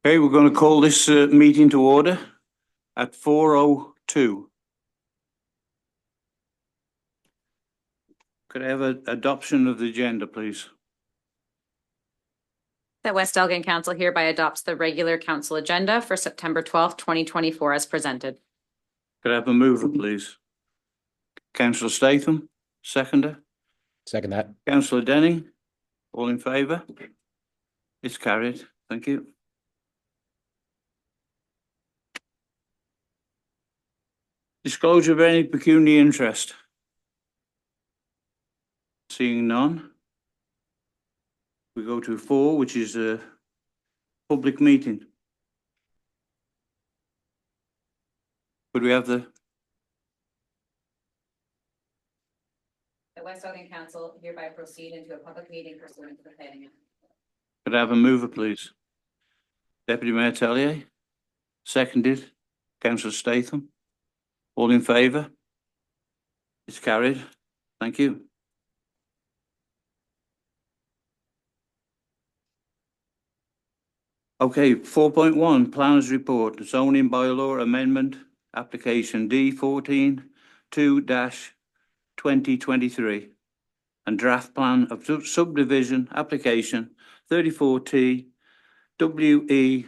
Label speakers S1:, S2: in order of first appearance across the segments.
S1: Okay, we're going to call this meeting to order at 4:02. Could I have an adoption of the agenda, please?
S2: That West Elgin Council hereby adopts the regular council agenda for September 12th, 2024 as presented.
S1: Could I have a mover, please? Councillor Statham, seconder.
S3: Second that.
S1: Councillor Denning, all in favour? It's carried. Thank you. Disclosure of any pecuniary interest. Seeing none. We go to 4, which is a public meeting. Could we have the
S2: West Elgin Council hereby proceed into a public meeting pursuant to the Planning Act.
S1: Could I have a mover, please? Deputy Mayor Tellier, seconded. Councillor Statham, all in favour? It's carried. Thank you. Okay, 4.1, Planners Report, Zoning Bylaw Amendment, Application D14-2-2023, and Draft Plan of Subdivision Application 34T WE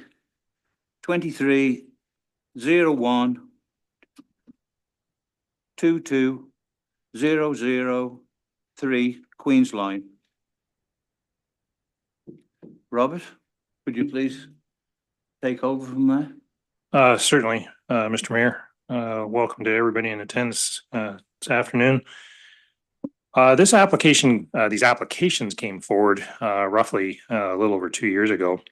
S1: 2301 22003 Queens Line. Robert, would you please take over from there?
S4: Certainly, Mr. Mayor. Welcome to everybody in attendance this afternoon. These applications came forward roughly a little over 2 years ago.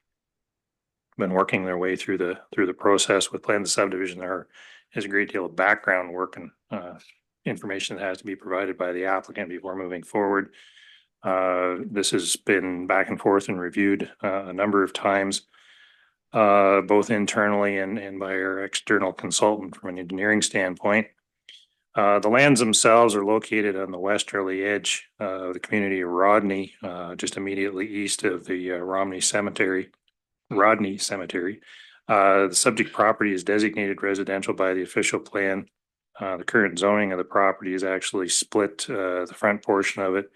S4: Been working their way through the process with plans of subdivision. There is a great deal of background work and information that has to be provided by the applicant before moving forward. This has been back and forth and reviewed a number of times, both internally and by our external consultant from an engineering standpoint. The lands themselves are located on the westerly edge of the community of Rodney, just immediately east of the Rodney Cemetery. The subject property is designated residential by the official plan. The current zoning of the property is actually split. The front portion of it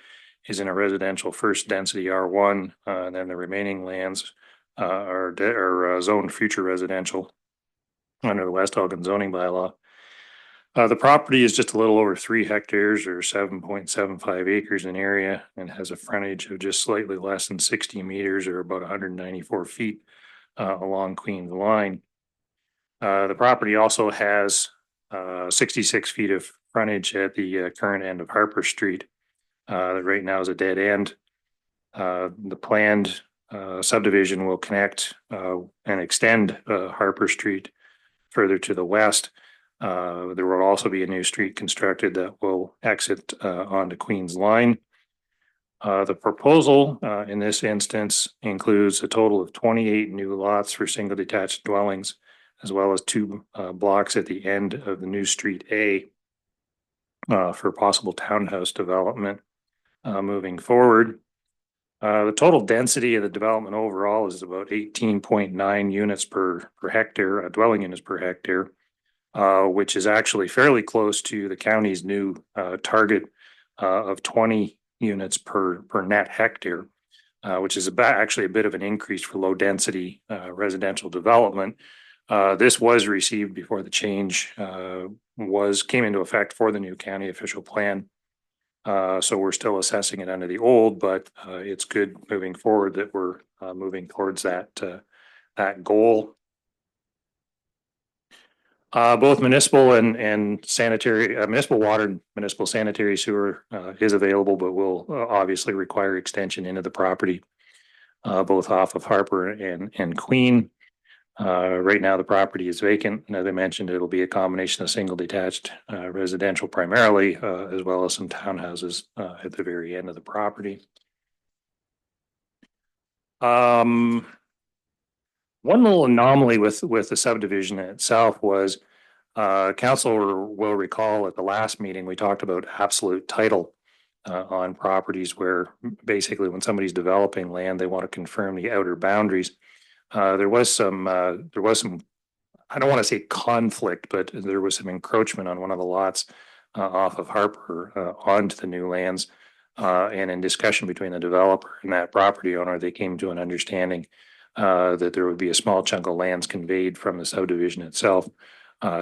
S4: is in a residential first density R1, and then the remaining lands are zoned future residential under the West Elgin zoning bylaw. The property is just a little over 3 hectares or 7.75 acres in area and has a frontage of just slightly less than 60 meters or about 194 feet along Queens Line. The property also has 66 feet of frontage at the current end of Harper Street. That right now is a dead end. The planned subdivision will connect and extend Harper Street further to the west. There will also be a new street constructed that will exit onto Queens Line. The proposal in this instance includes a total of 28 new lots for single detached dwellings, as well as 2 blocks at the end of the new Street A for possible townhouse development moving forward. The total density of the development overall is about 18.9 units per hectare, dwelling units per hectare, which is actually fairly close to the county's new target of 20 units per net hectare, which is actually a bit of an increase for low density residential development. This was received before the change came into effect for the new county official plan. So we're still assessing it under the old, but it's good moving forward that we're moving towards that goal. Both municipal and sanitary, municipal water and municipal sanitary sewer is available, but will obviously require extension into the property, both off of Harper and Queen. Right now the property is vacant, and as I mentioned, it'll be a combination of single detached residential primarily, as well as some townhouses at the very end of the property. One little anomaly with the subdivision itself was council will recall at the last meeting we talked about absolute title on properties where basically when somebody's developing land they want to confirm the outer boundaries. There was some, I don't want to say conflict, but there was some encroachment on one of the lots off of Harper onto the new lands. And in discussion between the developer and that property owner, they came to an understanding that there would be a small chunk of lands conveyed from the subdivision itself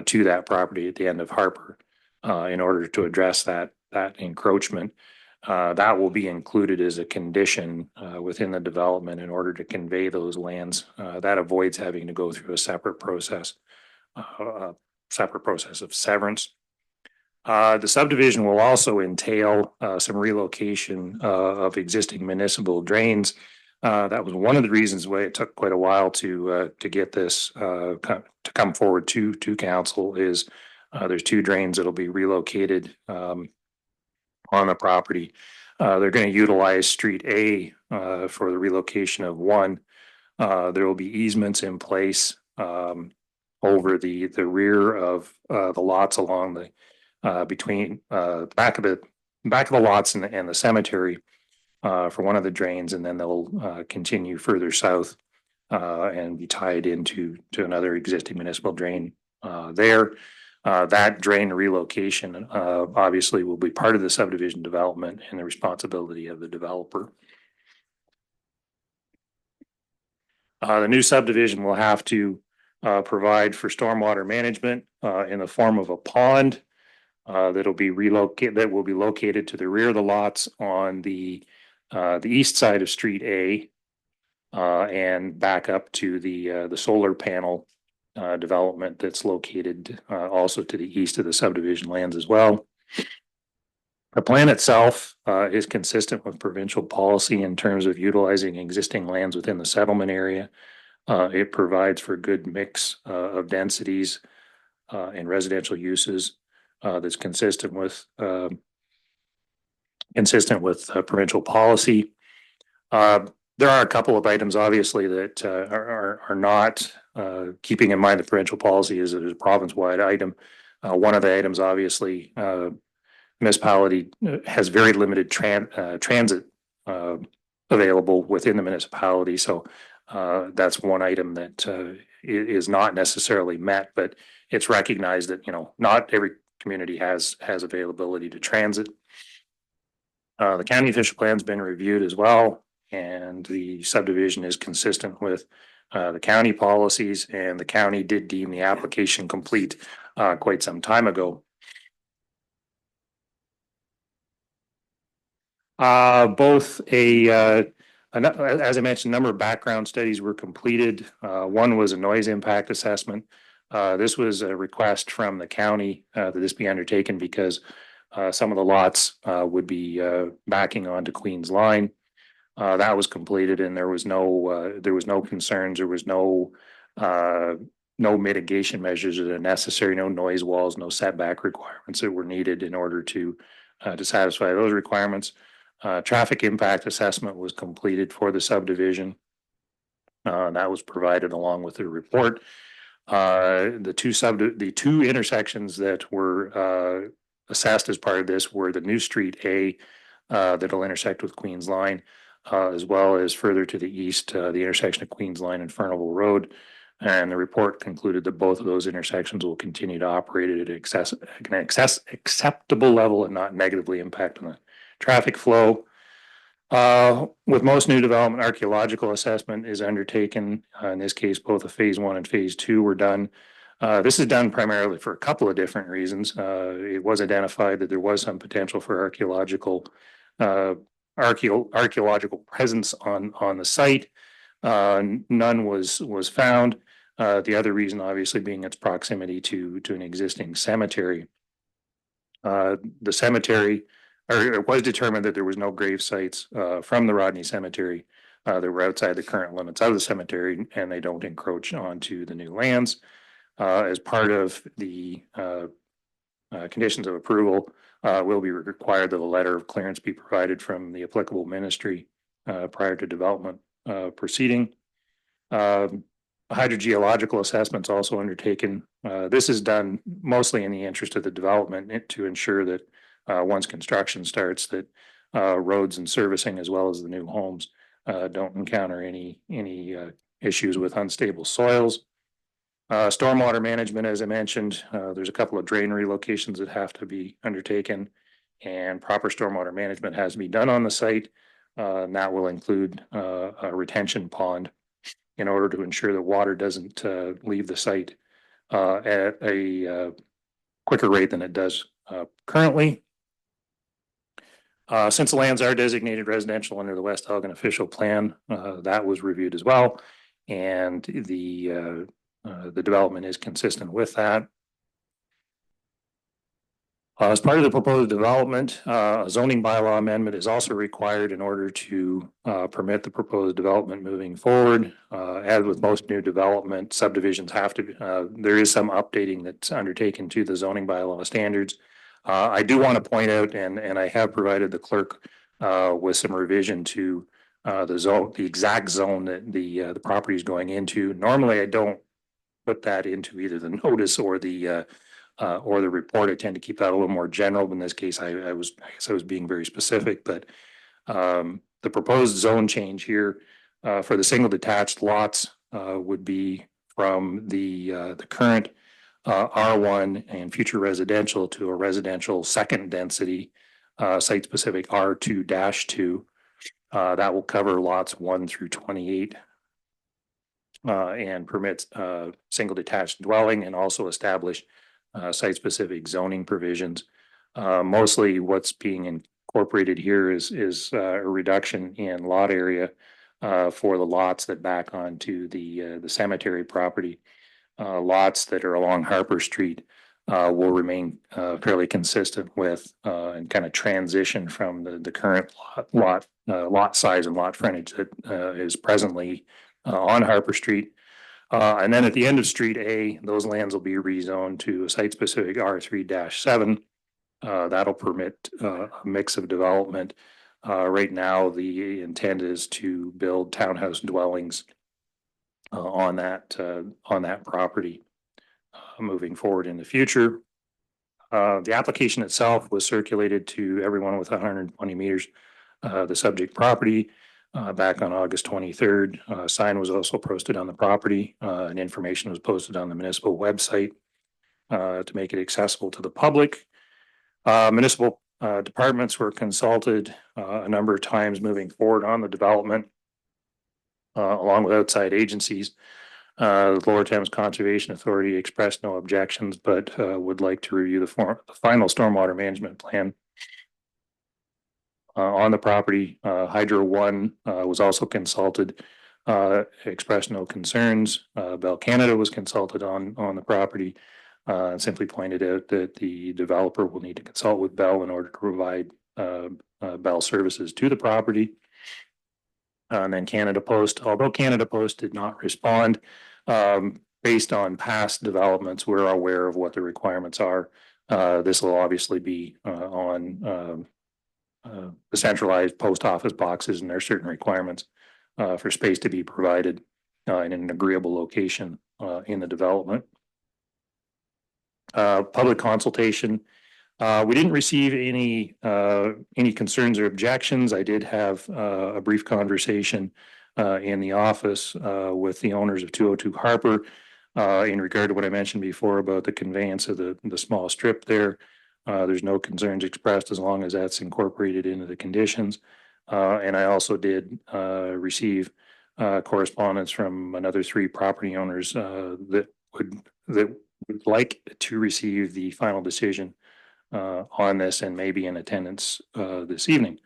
S4: to that property at the end of Harper in order to address that encroachment. That will be included as a condition within the development in order to convey those lands. That avoids having to go through a separate process of severance. The subdivision will also entail some relocation of existing municipal drains. That was one of the reasons why it took quite a while to get this to come forward to council. Is there's two drains that'll be relocated on the property. They're going to utilize Street A for the relocation of one. There will be easements in place over the rear of the lots along the between back of the lots and the cemetery for one of the drains, and then they'll continue further south and be tied into another existing municipal drain there. That drain relocation obviously will be part of the subdivision development and the responsibility of the developer. The new subdivision will have to provide for stormwater management in the form of a pond that will be located to the rear of the lots on the east side of Street A and back up to the solar panel development that's located also to the east of the subdivision lands as well. The plan itself is consistent with provincial policy in terms of utilizing existing lands within the settlement area. It provides for a good mix of densities and residential uses that's consistent with provincial policy. There are a couple of items, obviously, that are not keeping in mind the provincial policy is a province-wide item. One of the items, obviously, municipality has very limited transit available within the municipality. So that's one item that is not necessarily met, but it's recognized that, not every community has availability to transit. The county official plan's been reviewed as well, and the subdivision is consistent with the county policies, and the county did deem the application complete quite some time ago. As I mentioned, a number of background studies were completed. One was a noise impact assessment. This was a request from the county that this be undertaken because some of the lots would be backing onto Queen's Line. That was completed, and there was no concerns. There was no mitigation measures that are necessary, no noise walls, no setback requirements that were needed in order to satisfy those requirements. Traffic impact assessment was completed for the subdivision. That was provided along with the report. The two intersections that were assessed as part of this were the new Street A that'll intersect with Queen's Line, as well as further to the east, the intersection of Queen's Line and Furnival Road. And the report concluded that both of those intersections will continue to operate at an acceptable level and not negatively impact on the traffic flow. With most new development, archaeological assessment is undertaken. In this case, both a phase 1 and phase 2 were done. This is done primarily for a couple of different reasons. It was identified that there was some potential for archaeological presence on the site. None was found. The other reason, obviously, being its proximity to an existing cemetery. The cemetery, or it was determined that there was no grave sites from the Rodney Cemetery that were outside the current limits of the cemetery, and they don't encroach onto the new lands. As part of the conditions of approval, will be required that a letter of clearance be provided from the applicable ministry prior to development proceeding. Hydrogeological assessments also undertaken. This is done mostly in the interest of the development to ensure that once construction starts, that roads and servicing as well as the new homes don't encounter any issues with unstable soils. Stormwater management, as I mentioned, there's a couple of drain relocations that have to be undertaken. And proper stormwater management has to be done on the site. And that will include a retention pond in order to ensure that water doesn't leave the site at a quicker rate than it does currently. Since the lands are designated residential under the West Elgin official plan, that was reviewed as well. And the development is consistent with that. As part of the proposed development, a zoning bylaw amendment is also required in order to permit the proposed development moving forward. As with most new development, subdivisions have to, there is some updating that's undertaken to the zoning bylaw standards. I do want to point out, and I have provided the clerk with some revision to the zone, the exact zone that the property is going into. Normally, I don't put that into either the notice or the report. I tend to keep that a little more general. But in this case, I guess I was being very specific, but the proposed zone change here for the single detached lots would be from the current R1 and future residential to a residential second density site specific R2-2. That will cover lots 1 through 28 and permits single detached dwelling and also establish site-specific zoning provisions. Mostly what's being incorporated here is a reduction in lot area for the lots that back onto the cemetery property. Lots that are along Harper Street will remain fairly consistent with and kind of transition from the current lot size and lot frontage that is presently on Harper Street. And then at the end of Street A, those lands will be rezoned to a site-specific R3-7. That'll permit a mix of development. Right now, the intent is to build townhouse dwellings on that property moving forward in the future. The application itself was circulated to everyone with 120 meters the subject property back on August 23rd. Sign was also posted on the property and information was posted on the municipal website to make it accessible to the public. Municipal departments were consulted a number of times moving forward on the development along with outside agencies. The Lower Thames Conservation Authority expressed no objections, but would like to review the final stormwater management plan on the property. Hydro One was also consulted, expressed no concerns. Bell Canada was consulted on the property, and simply pointed out that the developer will need to consult with Bell in order to provide Bell services to the property. And then Canada Post, although Canada Post did not respond, based on past developments, we're aware of what the requirements are. This will obviously be on the centralized post office boxes, and there are certain requirements for space to be provided in an agreeable location in the development. Public consultation. We didn't receive any concerns or objections. I did have a brief conversation in the office with the owners of 202 Harper in regard to what I mentioned before about the conveyance of the small strip there. There's no concerns expressed as long as that's incorporated into the conditions. And I also did receive correspondence from another 3 property owners that would like to receive the final decision on this and maybe in attendance this evening.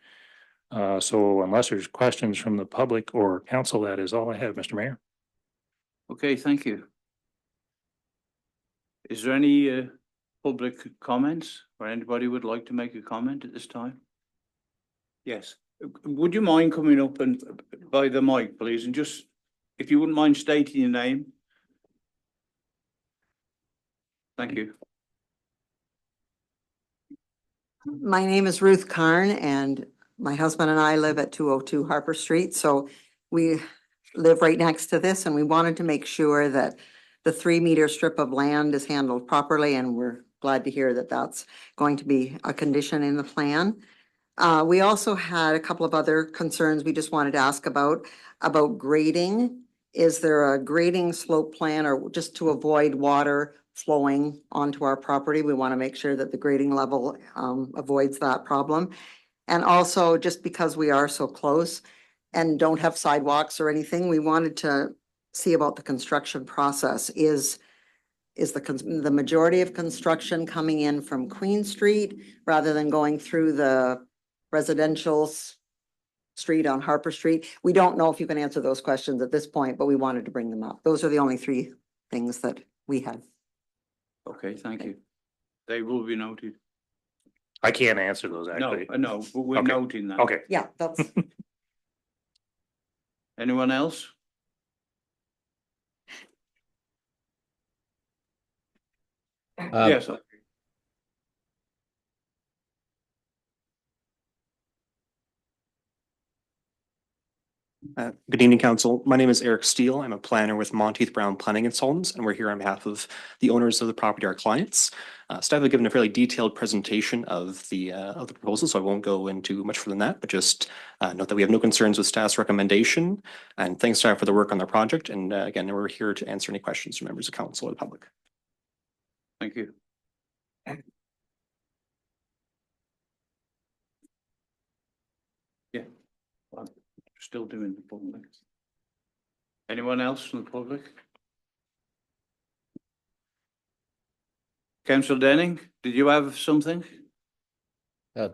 S4: So unless there's questions from the public or council, that is all I have, Mr. Mayor.
S1: Okay, thank you. Is there any public comments or anybody would like to make a comment at this time? Yes. Would you mind coming up and by the mic, please, and just, if you wouldn't mind stating your name. Thank you.
S3: My name is Ruth Karn and my husband and I live at 202 Harper Street. So we live right next to this and we wanted to make sure that the 3-meter strip of land is handled properly, and we're glad to hear that that's going to be a condition in the plan. We also had a couple of other concerns we just wanted to ask about grading is there a grading slope plan or just to avoid water flowing onto our property? We want to make sure that the grading level avoids that problem. And also, just because we are so close and don't have sidewalks or anything, we wanted to see about the construction process. Is the majority of construction coming in from Queen Street rather than going through the residential street on Harper Street? We don't know if you can answer those questions at this point, but we wanted to bring them up. Those are the only three things that we had.
S1: Okay, thank you. They will be noted.
S4: I can't answer those
S1: No,
S4: actually.
S1: I know, but we're
S4: Okay.
S1: noting that.
S4: Okay.
S3: Yeah, that's,
S1: Anyone else? Yes,
S5: Good evening, council. My name is Eric Steele. I'm a planner with Monteith Brown Planning Consultants, and we're here on behalf of the owners of the property, our clients. Staff have given a fairly detailed presentation of the proposal, so I won't go into much further than that, but just note that we have no concerns with staff's recommendation. And thanks staff for the work on the project. And again, we're here to answer any questions from members of council or the public.
S1: thank you. Yeah, I'm still doing the public. Anyone else from the public? Councillor Denning, did you have something?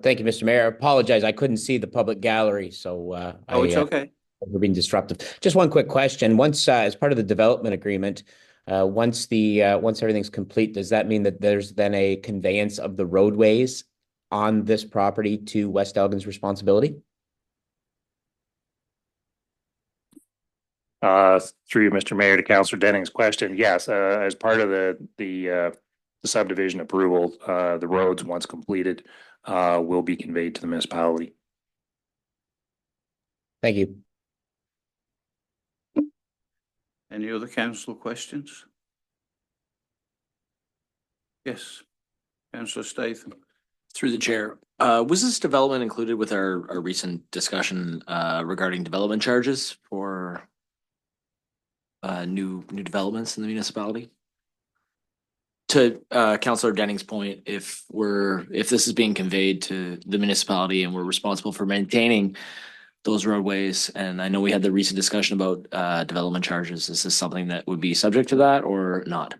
S6: Thank you, Mr. Mayor. I apologize. I couldn't see the public gallery, so
S1: Oh, it's okay.
S6: we're being disruptive. Just one quick question. Once, as part of the development agreement, once everything's complete, does that mean that there's then a conveyance of the roadways on this property to West Elgin's responsibility?
S4: Through you, Mr. Mayor, to Councillor Denning's question, yes, as part of the subdivision approval, the roads, once completed, will be conveyed to the municipality.
S6: Thank you.
S1: Any other council questions? Yes, councillor Statham.
S7: Through the chair, was this development included with our recent discussion regarding development charges for new developments in the municipality? To Councillor Denning's point, if this is being conveyed to the municipality and we're responsible for maintaining those roadways, and I know we had the recent discussion about development charges, is this something that would be subject to that or not?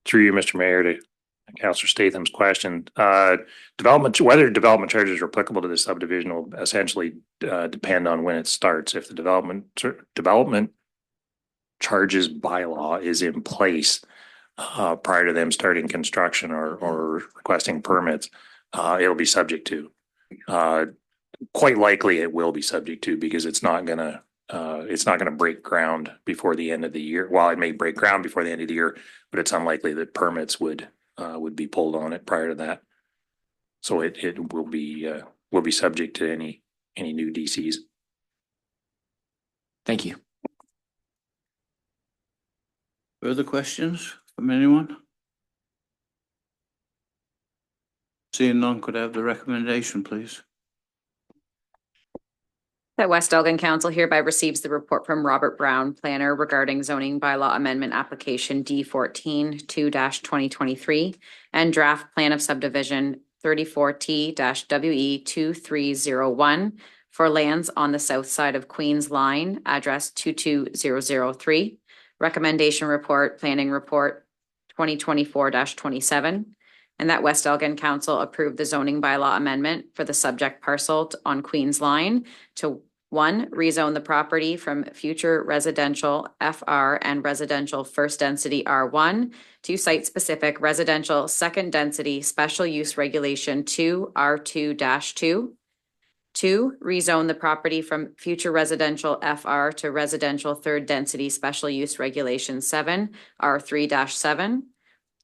S4: Through you, Mr. Mayor, to Councillor Statham's question, whether development charges are applicable to the subdivision will essentially depend on when it starts. If the development charges bylaw is in place prior to them starting construction or requesting permits, it'll be subject to. Quite likely it will be subject to, because it's not gonna break ground before the end of the year. Well, it may break ground before the end of the year, but it's unlikely that permits would be pulled on it prior to that. So it will be subject to any new DCs.
S7: Thank you.
S1: Further questions from anyone? Seeing none, could I have the recommendation, please?
S2: That West Elgin Council hereby receives the report from Robert Brown, planner, regarding zoning bylaw amendment application D14 2-2023 and draft plan of subdivision 34T-WE 2301 for lands on the south side of Queens Line, address 22003. Recommendation report, planning report 2024-27. And that West Elgin Council approved the zoning bylaw amendment for the subject parcel on Queens Line to 1, rezone the property from future residential FR and residential first density R1 to site-specific residential second density special use regulation 2 R2-2. 2, rezone the property from future residential FR to residential third density special use regulation 7 R3-7.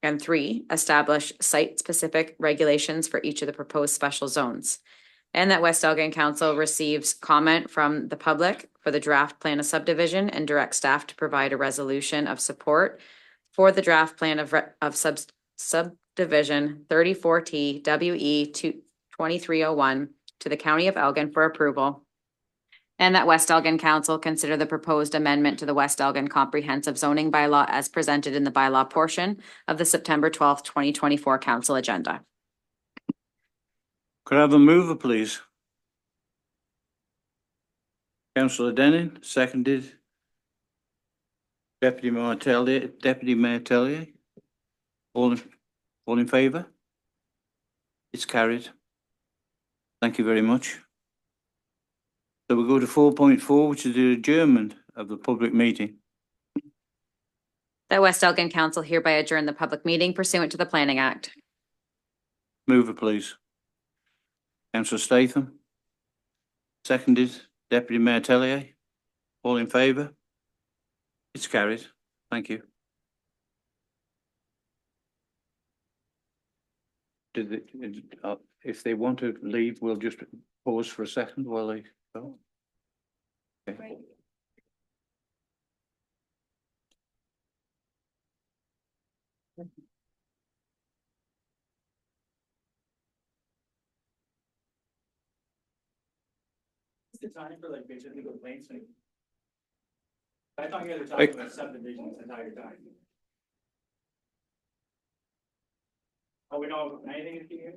S2: And 3, establish site-specific regulations for each of the proposed special zones. And that West Elgin Council receives comment from the public for the draft plan of subdivision and direct staff to provide a resolution of support for the draft plan of Division 34T WE 2301 to the County of Elgin for approval. And that West Elgin Council consider the proposed amendment to the West Elgin Comprehensive Zoning Bylaw as presented in the bylaw portion of the September 12th, 2024 council agenda.
S1: Could I have a mover, please? Councillor Denning, seconded. Deputy Mayor Tellier. All in favour? It's carried. Thank you very much. So we go to 4.4, which is the adjournment of the public meeting.
S2: That West Elgin Council hereby adjourn the public meeting pursuant to the Planning Act.
S1: Mover, please. Councillor Statham. Seconded. Deputy Mayor Tellier. All in favour? It's carried. Thank you. If they want to leave, we'll just pause for a second while they go. Okay.
S8: The time for like basically go plain thing. I thought you guys were talking about subdivisions the entire time. Oh, we don't have anything to hear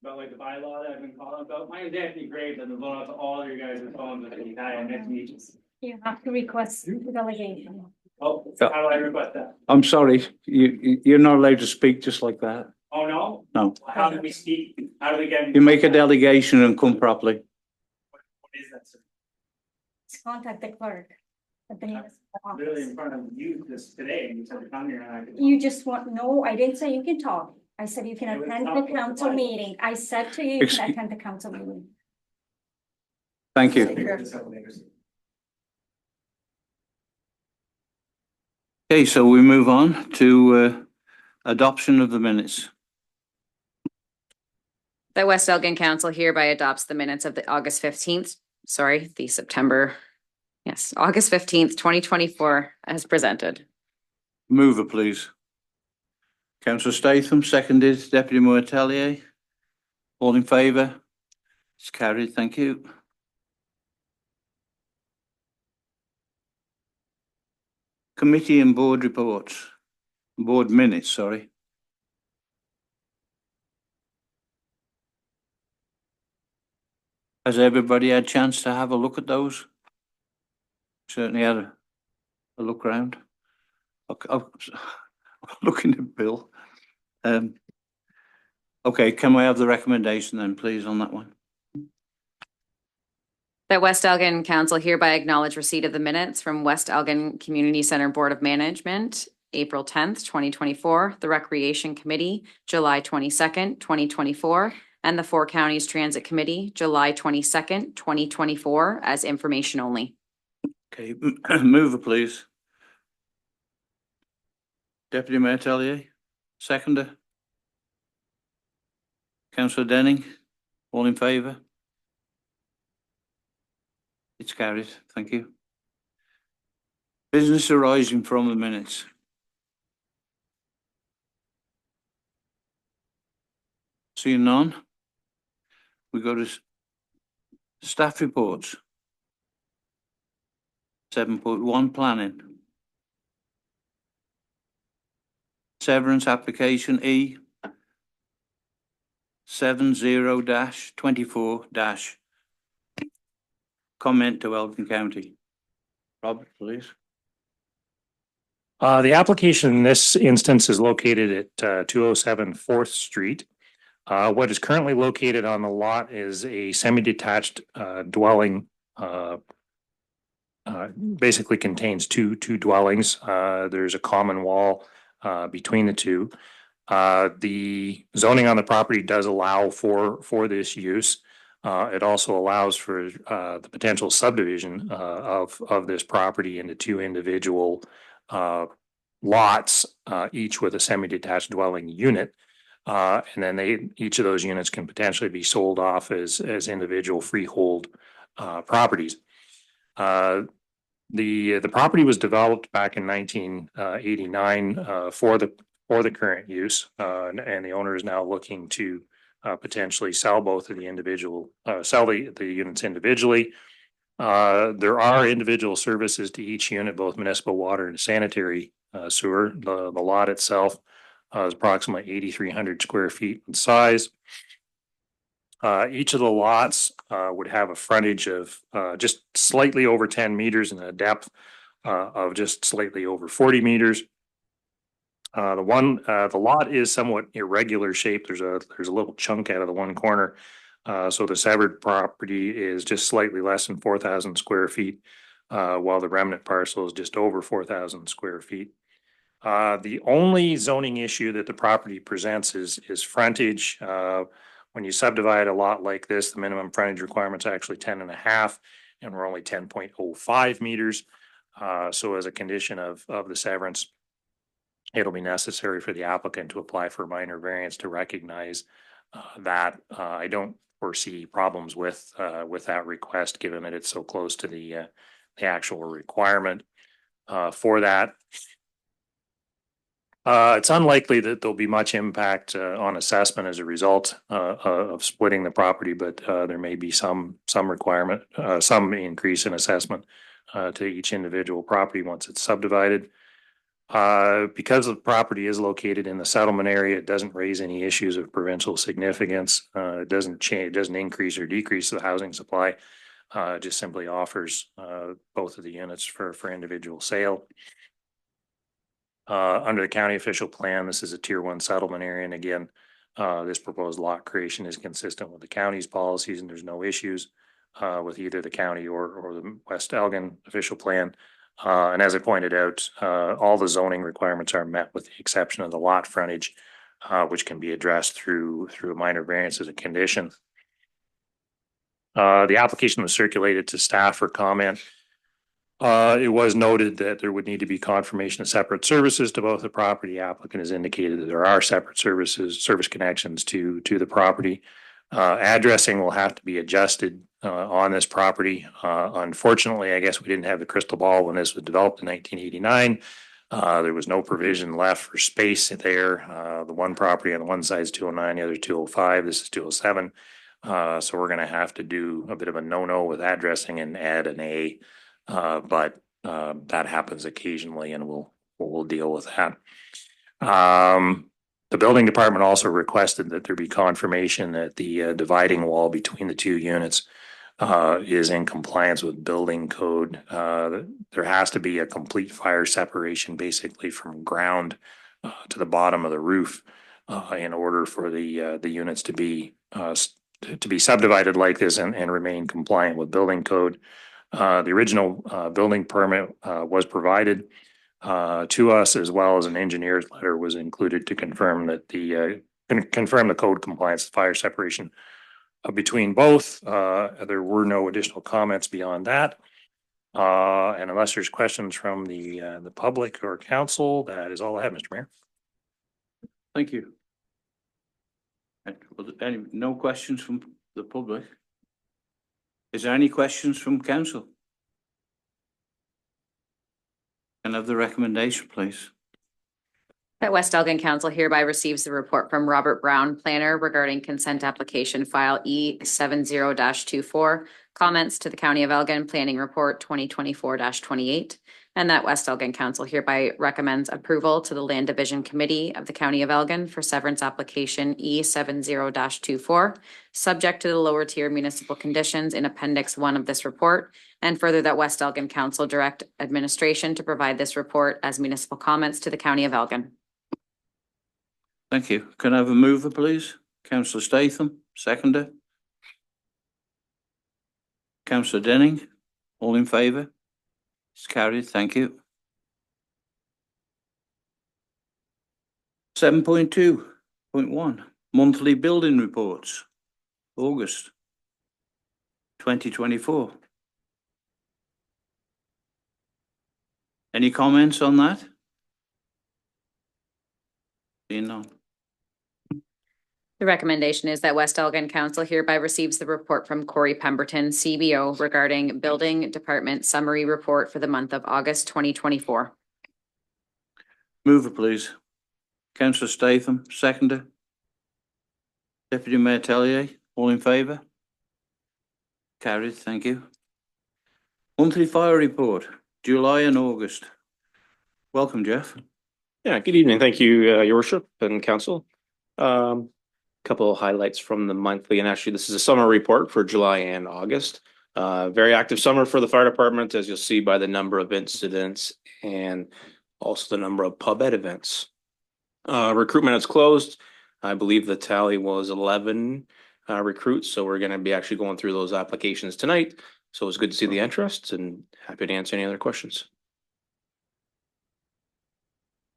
S8: about like the bylaw that I've been calling about. My name's Anthony Graves. I've been blowing out to all your guys' phones at the entire next meeting.
S9: You have to request the delegation.
S8: Oh, how do I request that?
S1: I'm sorry, you're not allowed to speak just like that.
S8: Oh, no?
S1: No.
S8: How do we speak? How do we get?
S1: You make a delegation and come properly.
S8: What is that, sir?
S9: Contact the clerk. at the municipal
S8: Literally
S9: office.
S8: in front of you this today, and you said to come here and I could.
S9: You just want, no, I didn't say you can talk. I said you can
S8: It was
S9: attend
S8: not
S9: the
S8: what
S9: council
S8: the-
S9: meeting. I said to you, you can
S1: Excuse-
S9: attend the council meeting.
S1: Thank you. Okay, so we move on to adoption of the minutes.
S2: The West Elgin Council hereby adopts the minutes of the August 15th, the September, August 15th, 2024 as presented.
S1: Mover, please. Councillor Statham, seconded. Deputy Mayor Tellier. All in favour? It's carried. Thank you. Committee and board reports. Board minutes, sorry. Has everybody had a chance to have a look at those? Certainly had a look round. I'll looking at Bill. Okay, can we have the recommendation then, please, on that one?
S2: That West Elgin Council hereby acknowledge receipt of the minutes from West Elgin Community Center Board of Management, April 10th, 2024, the Recreation Committee, July 22nd, 2024, and the Four Counties Transit Committee, July 22nd, 2024, as information only.
S1: Okay, mover, please. Deputy Mayor Tellier, seconder. Councillor Denning, all in favour? It's carried, thank you. Business arising from the minutes. Seeing none. We go to staff reports. 7.1 planning. Severance application E 70-24- comment to Elgin County. Robert, please.
S4: The application in this instance is located at 207 4th Street. What is currently located on the lot is a semi-detached dwelling. Basically contains two dwellings. There's a common wall between the two. The zoning on the property does allow for this use. It also allows for the potential subdivision of this property into two individual lots, each with a semi-detached dwelling unit. And then each of those units can potentially be sold off as individual freehold properties. The property was developed back in 1989 for the for the current use. And the owner is now looking to potentially sell both of the individual, sell the units individually. There are individual services to each unit, both municipal water and sanitary sewer. The lot itself is approximately 8,300 square feet in size. Each of the lots would have a frontage of just slightly over 10 meters and a depth of just slightly over 40 meters. The lot is somewhat irregular shape. There's a little chunk out of the one corner. So the severed property is just slightly less than 4,000 square feet, while the remnant parcel is just over 4,000 square feet. The only zoning issue that the property presents is frontage. When you subdivide a lot like this, the minimum frontage requirement is actually 10.5, and we're only 10.05 meters. So as a condition of the severance, it'll be necessary for the applicant to apply for a minor variance to recognize that. I don't foresee problems with that request, given that it's so close to the actual requirement for that. It's unlikely that there'll be much impact on assessment as a result of splitting the property, but there may be some requirement, some increase in assessment to each individual property once it's subdivided. Because the property is located in the settlement area, it doesn't raise any issues of provincial significance. It doesn't change, it doesn't increase or decrease the housing supply. It just simply offers both of the units for individual sale. Under the county official plan, this is a tier 1 settlement area. And again, this proposed lot creation is consistent with the county's policies, and there's no issues with either the county or the West Elgin official plan. And as I pointed out, all the zoning requirements are met with the exception of the lot frontage, which can be addressed through a minor variance as a condition. The application was circulated to staff for comment. It was noted that there would need to be confirmation of separate services to both the property. Applicant has indicated that there are separate service connections to the property. Addressing will have to be adjusted on this property. Unfortunately, I guess we didn't have the crystal ball when this was developed in 1989. There was no provision left for space there. The one property on the one side is 209, the other 205. This is 207. So we're going to have to do a bit of a no-no with addressing and add an A. But that happens occasionally, and we'll deal with that. The building department also requested that there be confirmation that the dividing wall between the two units is in compliance with building code. There has to be a complete fire separation, basically from ground to the bottom of the roof, in order for the units to be subdivided like this and remain compliant with building code. The original building permit was provided to us, as well as an engineer's letter was included to confirm that the code compliance, fire separation between both. There were no additional comments beyond that. And unless there's questions from the public or council, that is all I have, Mr. Mayor.
S1: Thank you. No questions from the public? Is there any questions from council? Can I have the recommendation, please?
S2: That West Elgin Council hereby receives the report from Robert Brown, planner, regarding consent application file E70-24, comments to the County of Elgin Planning Report 2024-28, and that West Elgin Council hereby recommends approval to the Land Division Committee of the County of Elgin for severance application E70-24, subject to the lower tier municipal conditions in Appendix 1 of this report, and further that West Elgin Council direct administration to provide this report as municipal comments to the County of Elgin.
S1: Thank you. Can I have a mover, please? Councillor Statham, seconder. Councillor Denning, all in favour? It's carried. Thank you. 7.2.1 monthly building reports, August 2024. Any comments on that? Seeing none.
S2: The recommendation is that West Elgin Council hereby receives the report from Corey Pemberton, CBO, regarding Building Department Summary Report for the month of August 2024.
S1: Mover, please. Councillor Statham, seconder. Deputy Mayor Tellier, all in favour? Carried, thank you. Monthly fire report, July and August. Welcome, Jeff.
S5: Yeah, good evening. Thank you, your worship and council. Couple of highlights from the monthly, and actually this is a summer report for July and August. Very active summer for the fire department, as you'll see by the number of incidents and also the number of pub ed events. Recruitment is closed. I believe the tally was 11 recruits, so we're going to be actually going through those applications tonight. So it's good to see the interest and happy to answer any other questions.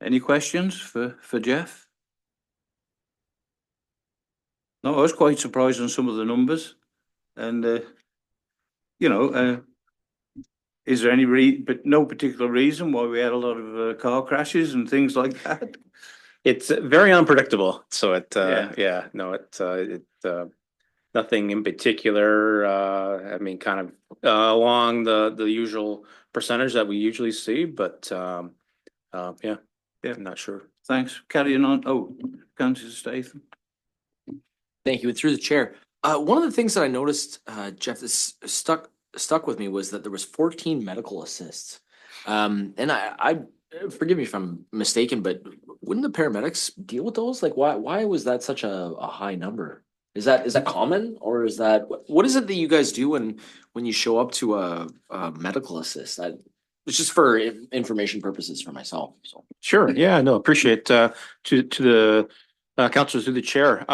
S1: Any questions for Jeff? No, I was quite surprised on some of the numbers, and is there any but no particular reason why we had a lot of car crashes and things like that?
S5: It's very unpredictable. So nothing in particular. I mean, kind of along the usual percentage that we usually see, but yeah, I'm not sure.
S1: Thanks. Carrying on. Oh, Councillor Statham.
S7: Thank you. And through the chair, one of the things that I noticed, Jeff, this stuck with me was that there was 14 medical assists. And I forgive me if I'm mistaken, but wouldn't the paramedics deal with those? Like, why was that such a high number? Is that common, or is that what is it that you guys do when you show up to a medical assist? It's just for information purposes for myself. So
S5: Sure. Yeah, no, appreciate to the councilors through the chair.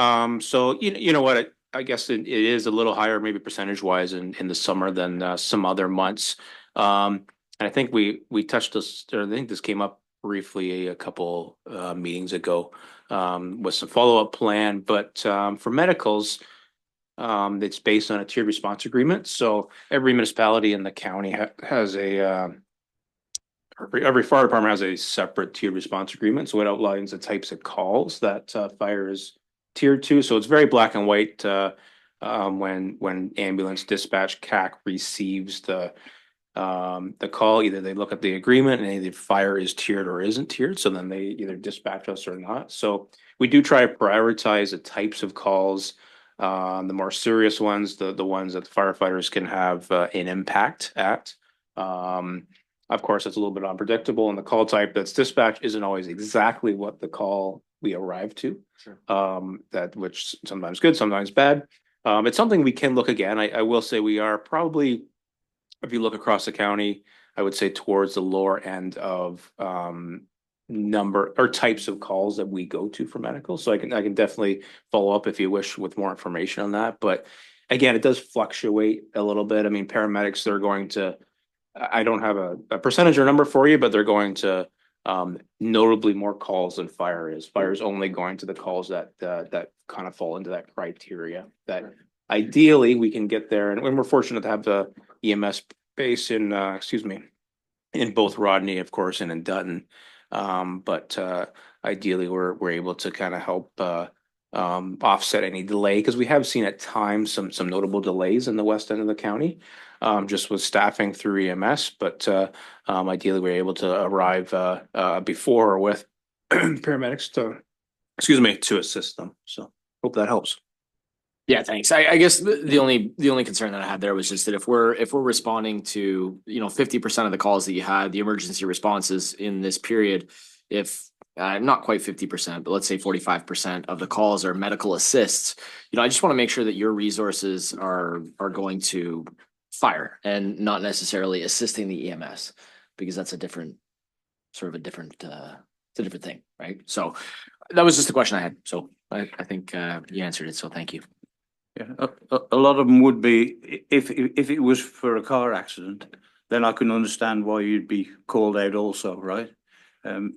S5: So you know what, I guess it is a little higher, maybe percentage wise in the summer than some other months. And I think we touched this, or I think this came up briefly a couple meetings ago with some follow-up plan, but for medicals, it's based on a tiered response agreement. So every municipality in the county has every fire department has a separate tiered response agreement. So it outlines the types of calls that fire is tiered to. So it's very black and white when ambulance dispatch CAC receives the call. Either they look at the agreement and either fire is tiered or isn't tiered. So then they either dispatch us or not. So we do try to prioritize the types of calls, the more serious ones, the ones that the firefighters can have an impact at. Of course, it's a little bit unpredictable, and the call type that's dispatched isn't always exactly what the call we arrive to.
S7: Sure.
S5: That which sometimes good, sometimes bad. It's something we can look again. I will say we are probably, if you look across the county, I would say towards the lower end of number or types of calls that we go to for medical. So I can definitely follow up if you wish with more information on that. But again, it does fluctuate a little bit. I mean, paramedics, they're going to, I don't have a percentage or number for you, but they're going to notably more calls than fire is. Fire is only going to the calls that kind of fall into that criteria that ideally we can get there. And we're fortunate to have the EMS base in both Rodney, of course, and in Dutton. But ideally we're able to kind of help offset any delay, because we have seen at times some notable delays in the west end of the county, just with staffing through EMS. But ideally we're able to arrive before or with paramedics to assist them. So hope that helps.
S7: yeah, thanks. I guess the only concern that I had there was just that if we're responding to 50% of the calls that you had, the emergency responses in this period, if not quite 50%, but let's say 45% of the calls are medical assists, I just want to make sure that your resources are going to fire and not necessarily assisting the EMS, because that's a different thing, right? So that was just the question I had. So I think you answered it. So thank you.
S1: Yeah, a lot of them would be, if it was for a car accident, then I can understand why you'd be called out also, right?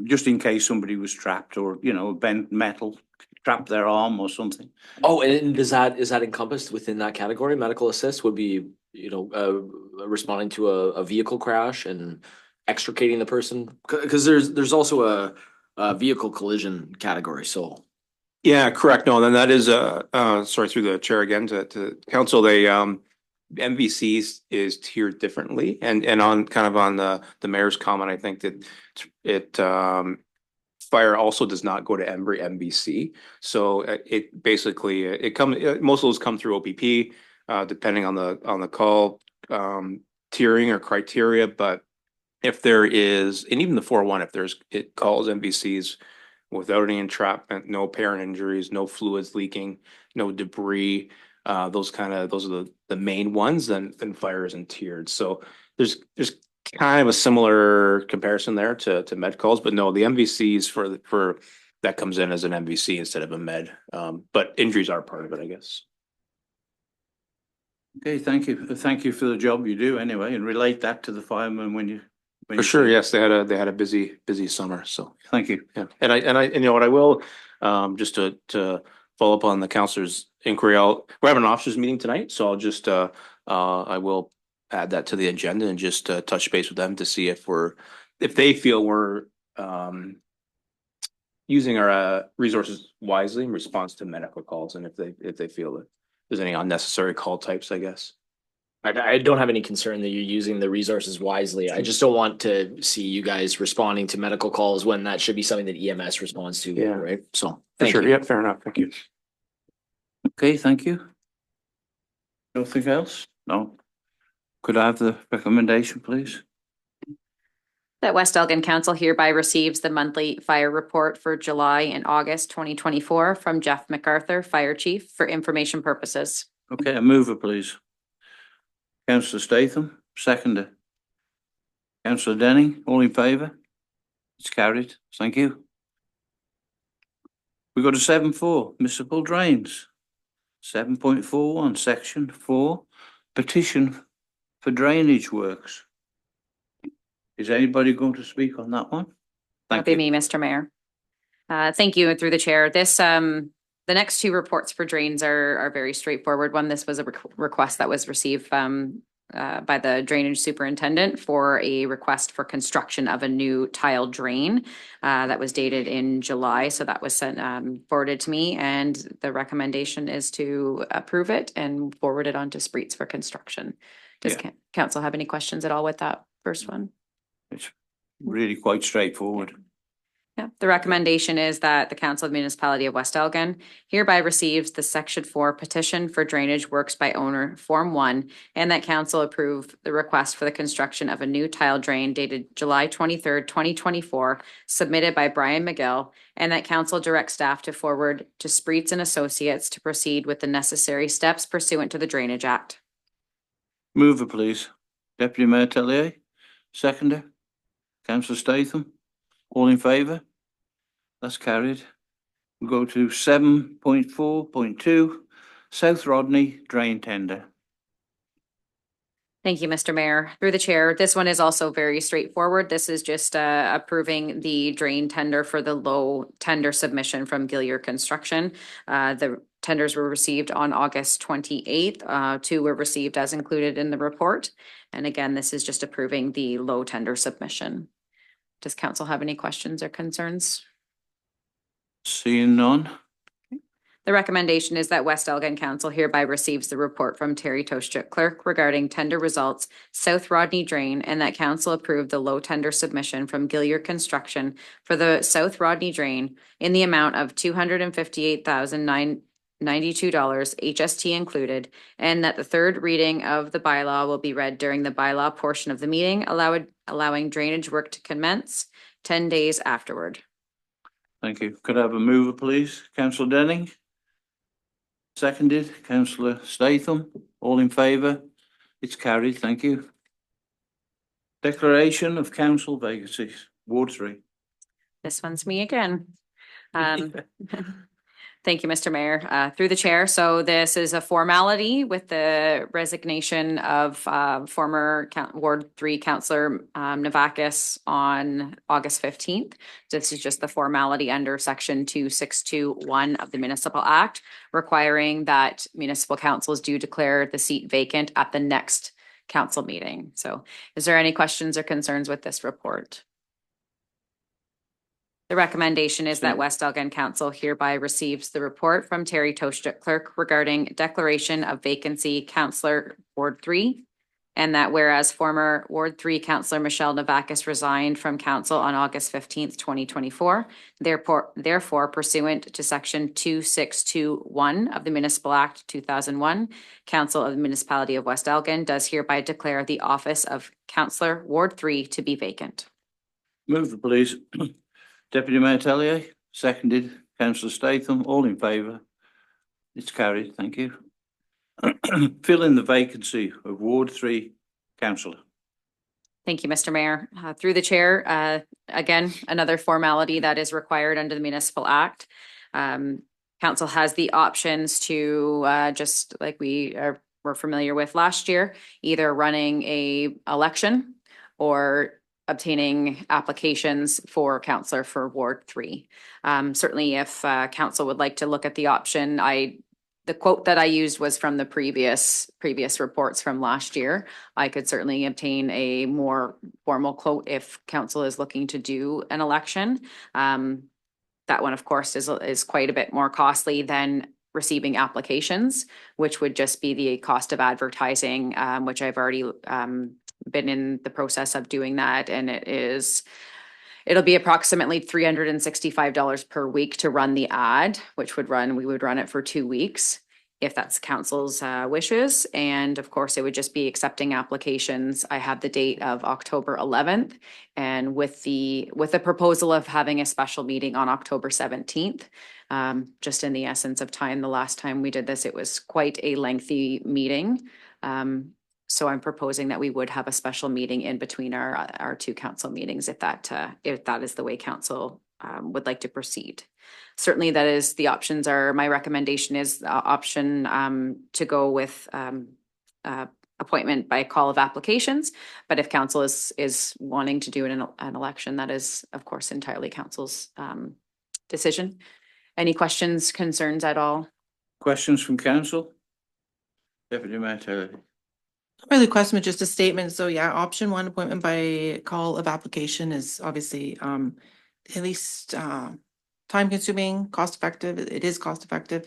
S1: Just in case somebody was trapped or, bent metal, trapped their arm or something.
S7: Oh, and is that encompassed within that category? Medical assist would be, responding to a vehicle crash and extricating the person, because there's also a vehicle collision category. So
S5: Yeah, correct. No, then that is sorry, through the chair again to council. They MVCs is tiered differently, and on kind of on the mayor's comment, I think that it
S10: fire also does not go to Embry MBC. So it basically, most of those come through OPP, depending on the call, tiering or criteria. But if there is, and even the 401, if it calls MVCs without any entrapment, no apparent injuries, no fluids leaking, no debris, those are the main ones, then fire isn't tiered. So there's kind of a similar comparison there to med calls, but no, the MVCs for that comes in as an MVC instead of a med. But injuries are part of it, I guess.
S1: Okay, thank you. Thank you for the job you do anyway, and relate that to the firemen when you.
S10: For sure, yes, they had a busy summer, so.
S1: Thank you.
S10: Yeah, and you know what, I will, just to follow up on the counselor's inquiry, we're having an officers meeting tonight, so I'll just, I will add that to the agenda and just, touch base with them to see if they feel we're, using our, resources wisely in response to medical calls, and if they feel that there's any unnecessary call types, I guess.
S7: I don't have any concern that you're using the resources wisely. I just don't want to see you guys responding to medical calls when that should be something that EMS responds to,
S10: Yeah.
S7: right? So,
S10: For
S7: thank
S10: sure,
S7: you.
S10: yeah, fair enough, thank you.
S1: Okay, thank you. Nothing else? No. Could I have the recommendation, please?
S2: That West Elgin Council hereby receives the monthly fire report for July and August 2024 from Jeff MacArthur, Fire Chief, for information purposes.
S1: Okay, a mover, please. Councillor Statham, seconder. Councillor Denning, all in favour? It's carried. Thank you. We go to 7.4, municipal drains. 7.41, section 4, petition for drainage works. Is anybody going to speak on that one?
S2: That'll
S1: Thank
S2: be
S1: you.
S2: me, Mr. Mayor. Thank you, and through the chair. The next two reports for drains are very straightforward. One, this was a request that was received by the drainage superintendent for a request for construction of a new tile drain that was dated in July. So that was sent forwarded to me, and the recommendation is to approve it and forward it on to Spreets for construction. Does council have any questions at all with that first one?
S1: It's really quite straightforward.
S2: Yeah, the recommendation is that the Council of the Municipality of West Elgin hereby receives the Section 4 petition for drainage works by owner Form 1, and that council approve the request for the construction of a new tile drain dated July 23rd, 2024, submitted by Brian McGill, and that council direct staff to forward to Spreets and Associates to proceed with the necessary steps pursuant to the Drainage Act.
S1: Mover, please. Deputy Mayor Tellier, seconder. Councillor Statham, all in favour? That's carried. We go to 7.4.2, South Rodney drain tender.
S2: Thank you, Mr. Mayor. Through the chair, this one is also very straightforward. This is just approving the drain tender for the low tender submission from Gillier Construction. The tenders were received on August 28th. Two were received as included in the report. And again, this is just approving the low tender submission. Does council have any questions or concerns?
S1: Seeing none.
S2: The recommendation is that West Elgin Council hereby receives the report from Terry Toshchuk, clerk, regarding tender results, South Rodney Drain, and that council approve the low tender submission from Gillier Construction for the South Rodney Drain in the amount of $258,992, HST included, and that the third reading of the bylaw will be read during the bylaw portion of the meeting, allowing drainage work to commence 10 days afterward.
S1: Thank you. Could I have a mover, please? Councillor Denning? Seconded. Councillor Statham, all in favour? It's carried. Thank you. Declaration of council vacancies, Ward 3.
S2: This one's me again. Thank you, Mr. Mayor. Through the chair, so this is a formality with the resignation of former Ward 3 Councillor Navakis on August 15th. This is just the formality under Section 2621 of the Municipal Act, requiring that municipal councils do declare the seat vacant at the next council meeting. So is there any questions or concerns with this report? The recommendation is that West Elgin Council hereby receives the report from Terry Toshchuk, clerk, regarding declaration of vacancy, Councillor Ward 3, And that whereas former Ward 3 Councillor Michelle Navakis resigned from council on August 15th, 2024, therefore pursuant to section 2621 of the Municipal Act 2001, Council of the Municipality of West Elgin does hereby declare the office of Councillor Ward 3 to be vacant.
S1: Move the please. Deputy Mayor Tellier, seconded. Councillor Statham, all in favour? It's carried, thank you. Fill in the vacancy of Ward 3 councillor.
S2: Thank you, Mr. Mayor. Through the chair, again, another formality that is required under the Municipal Act. Council has the options to, just like were familiar with last year, either running a election or obtaining applications for councillor for Ward 3. Certainly if council would like to look at the option, the quote that I used was from the previous reports from last year. I could certainly obtain a more formal quote if council is looking to do an election. That one, of course, is quite a bit more costly than receiving applications, which would just be the cost of advertising, which I've already been in the process of doing that, and it'll be approximately $365 per week to run the ad, which we would run it for 2 weeks if that's council's wishes. And of course, it would just be accepting applications. I have the date of October 11th, and with the proposal of having a special meeting on October 17th. Just in the essence of time, the last time we did this, it was quite a lengthy meeting. So I'm proposing that we would have a special meeting in between our two council meetings if that is the way council would like to proceed. Certainly that is the options are, my recommendation is option to go with appointment by call of applications. But if council is wanting to do an election, that is of course entirely council's decision. Any questions, concerns at all?
S1: Questions from council? Deputy Mayor Taylor.
S11: Really question, but just a statement. So yeah, option one, appointment by call of application is obviously at least time consuming, cost effective. It is cost effective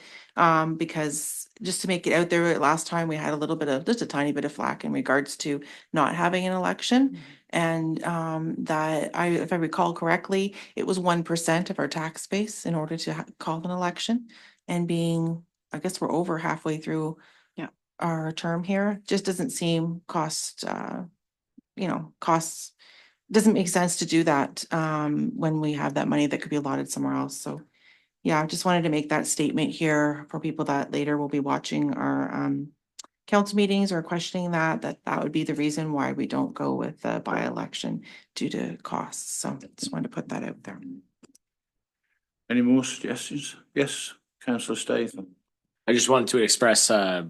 S11: because just to make it out there, last time we had a little bit of, just a tiny bit of flack in regards to not having an election. And that if I recall correctly, it was 1% of our tax base in order to call an election. And being, I guess we're over halfway through our term here, just doesn't seem costs, doesn't make sense to do that when we have that money that could be allotted somewhere else. So yeah, I just wanted to make that statement here for people that later will be watching our council meetings or questioning that would be the reason why we don't go with the by-election due to costs. So just wanted to put that out there.
S1: Any more suggestions? Yes, Councillor Statham.
S7: I just wanted to express that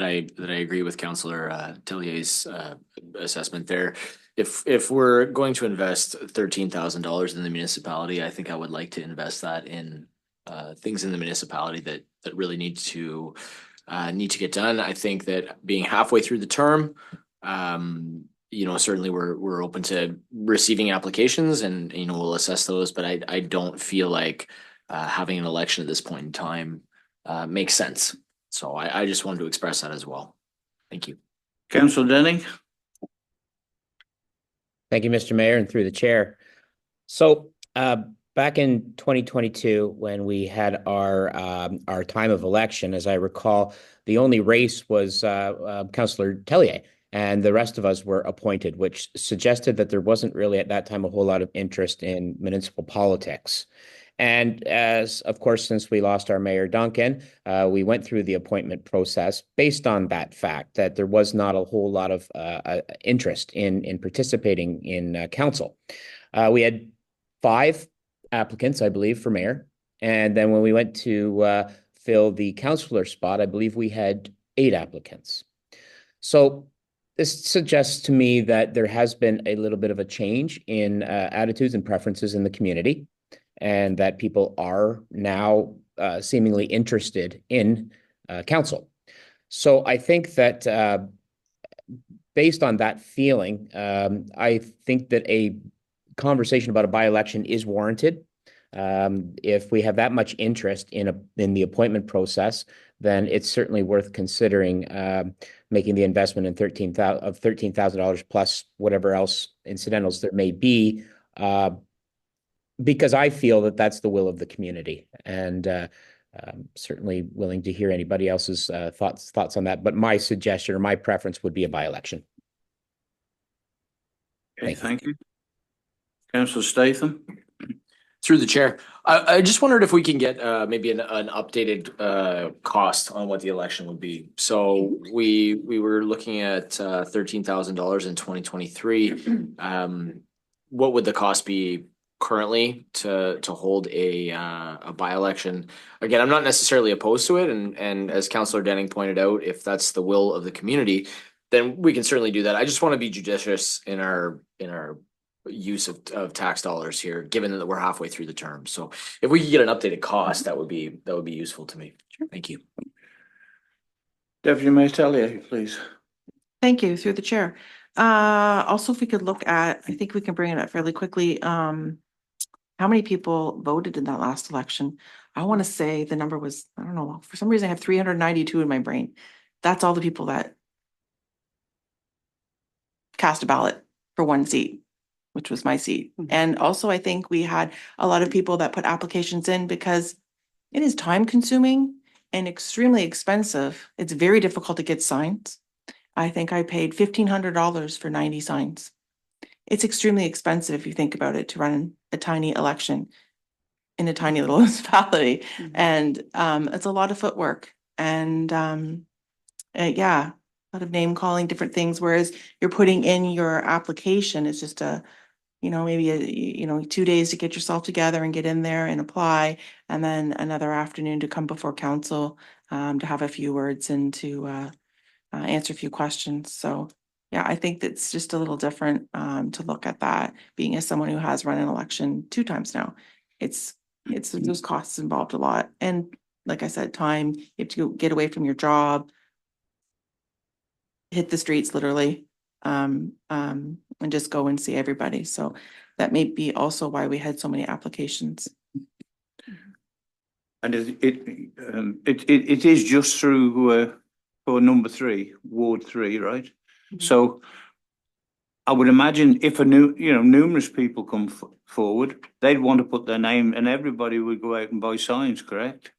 S7: I agree with Councillor Tellier's assessment there. If we're going to invest $13,000 in the municipality, I think I would like to invest that in things in the municipality that really need to get done. I think that being halfway through the term, certainly we're open to receiving applications and we'll assess those, but I don't feel like having an election at this point in time makes sense. So I just wanted to express that as well. Thank you.
S1: Councillor Denning.
S6: Thank you, Mr. Mayor, and through the chair. So back in 2022, when we had our time of election, as I recall, the only race was Councillor Tellier, and the rest of us were appointed, which suggested that there wasn't really at that time a whole lot of interest in municipal politics. And as, of course, since we lost our Mayor Duncan, we went through the appointment process based on that fact that there was not a whole lot of interest in participating in council. We had 5 applicants, I believe, for mayor. And then when we went to fill the councillor spot, I believe we had 8 applicants. So this suggests to me that there has been a little bit of a change in attitudes and preferences in the community, and that people are now seemingly interested in council. So I think that based on that feeling, I think that a conversation about a by-election is warranted. If we have that much interest in the appointment process, then it's certainly worth considering making the investment in $13,000 plus whatever else incidentals there may be, because I feel that that's the will of the community, and certainly willing to hear anybody else's thoughts on that. But my suggestion or my preference would be a by-election.
S1: Okay, thank you. Councillor Statham?
S7: Through the chair, I just wondered if we can get maybe an updated cost on what the election would be. So we were looking at $13,000 in 2023. What would the cost be currently to hold a by-election? Again, I'm not necessarily opposed to it, and as Councillor Denning pointed out, if that's the will of the community, then we can certainly do that. I just want to be judicious in our use of tax dollars here, given that we're halfway through the term. So if we could get an updated cost, that would be useful to me. Thank you.
S1: Deputy Mayor Tellier, please.
S11: Thank you, through the chair. Also, if we could look at, I think we can bring it up fairly quickly. How many people voted in that last election? I want to say the number was, I don't know, for some reason I have 392 in my brain. That's all the people that cast a ballot for one seat, which was my seat. And also I think we had a lot of people that put applications in because it is time consuming and extremely expensive. It's very difficult to get signs. I think I paid $1,500 for 90 signs. It's extremely expensive if you think about it to run a tiny election in a tiny little municipality. And it's a lot of footwork and yeah, a lot of name calling, different things, whereas you're putting in your application, it's just maybe 2 days to get yourself together and get in there and apply, and then another afternoon to come before council to have a few words and to answer a few questions. So yeah, I think that's just a little different to look at that, being as someone who has run an election 2 times now. It's those costs involved a lot. And like I said, time, you have to get away from your job, hit the streets literally, and just go and see everybody. So that may be also why we had so many applications.
S1: And it is just through for number 3, Ward 3, right? So I would imagine if numerous people come forward, they'd want to put their name, and everybody would go out and buy signs, correct?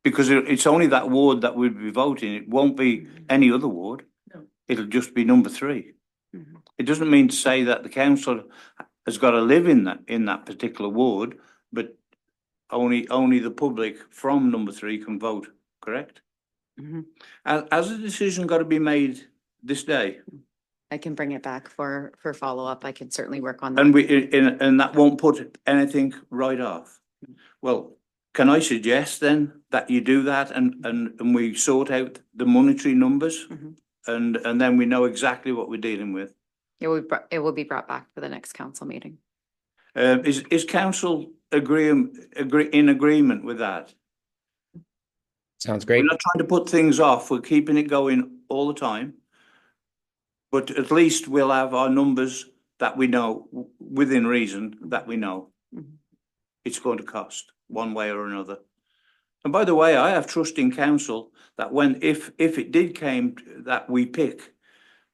S1: Because it's only that ward that would be voting. It won't be any other ward.
S11: No.
S1: It'll just be number 3. It doesn't mean to say that the council has got to live in that particular ward, but only the public from number 3 can vote, correct? Has a decision got to be made this day?
S2: I can bring it back for follow-up. I can certainly work on that.
S1: And that won't put anything right off. Well, can I suggest then that you do that and we sort out the monetary numbers and then we know exactly what we're dealing with?
S2: It will be brought back for the next council meeting.
S1: Is council in agreement with that?
S6: Sounds great.
S1: We're not trying to put things off. We're keeping it going all the time. But at least we'll have our numbers that we know, within reason, that we know it's going to cost one way or another. And by the way, I have trust in council that if it did came that we pick,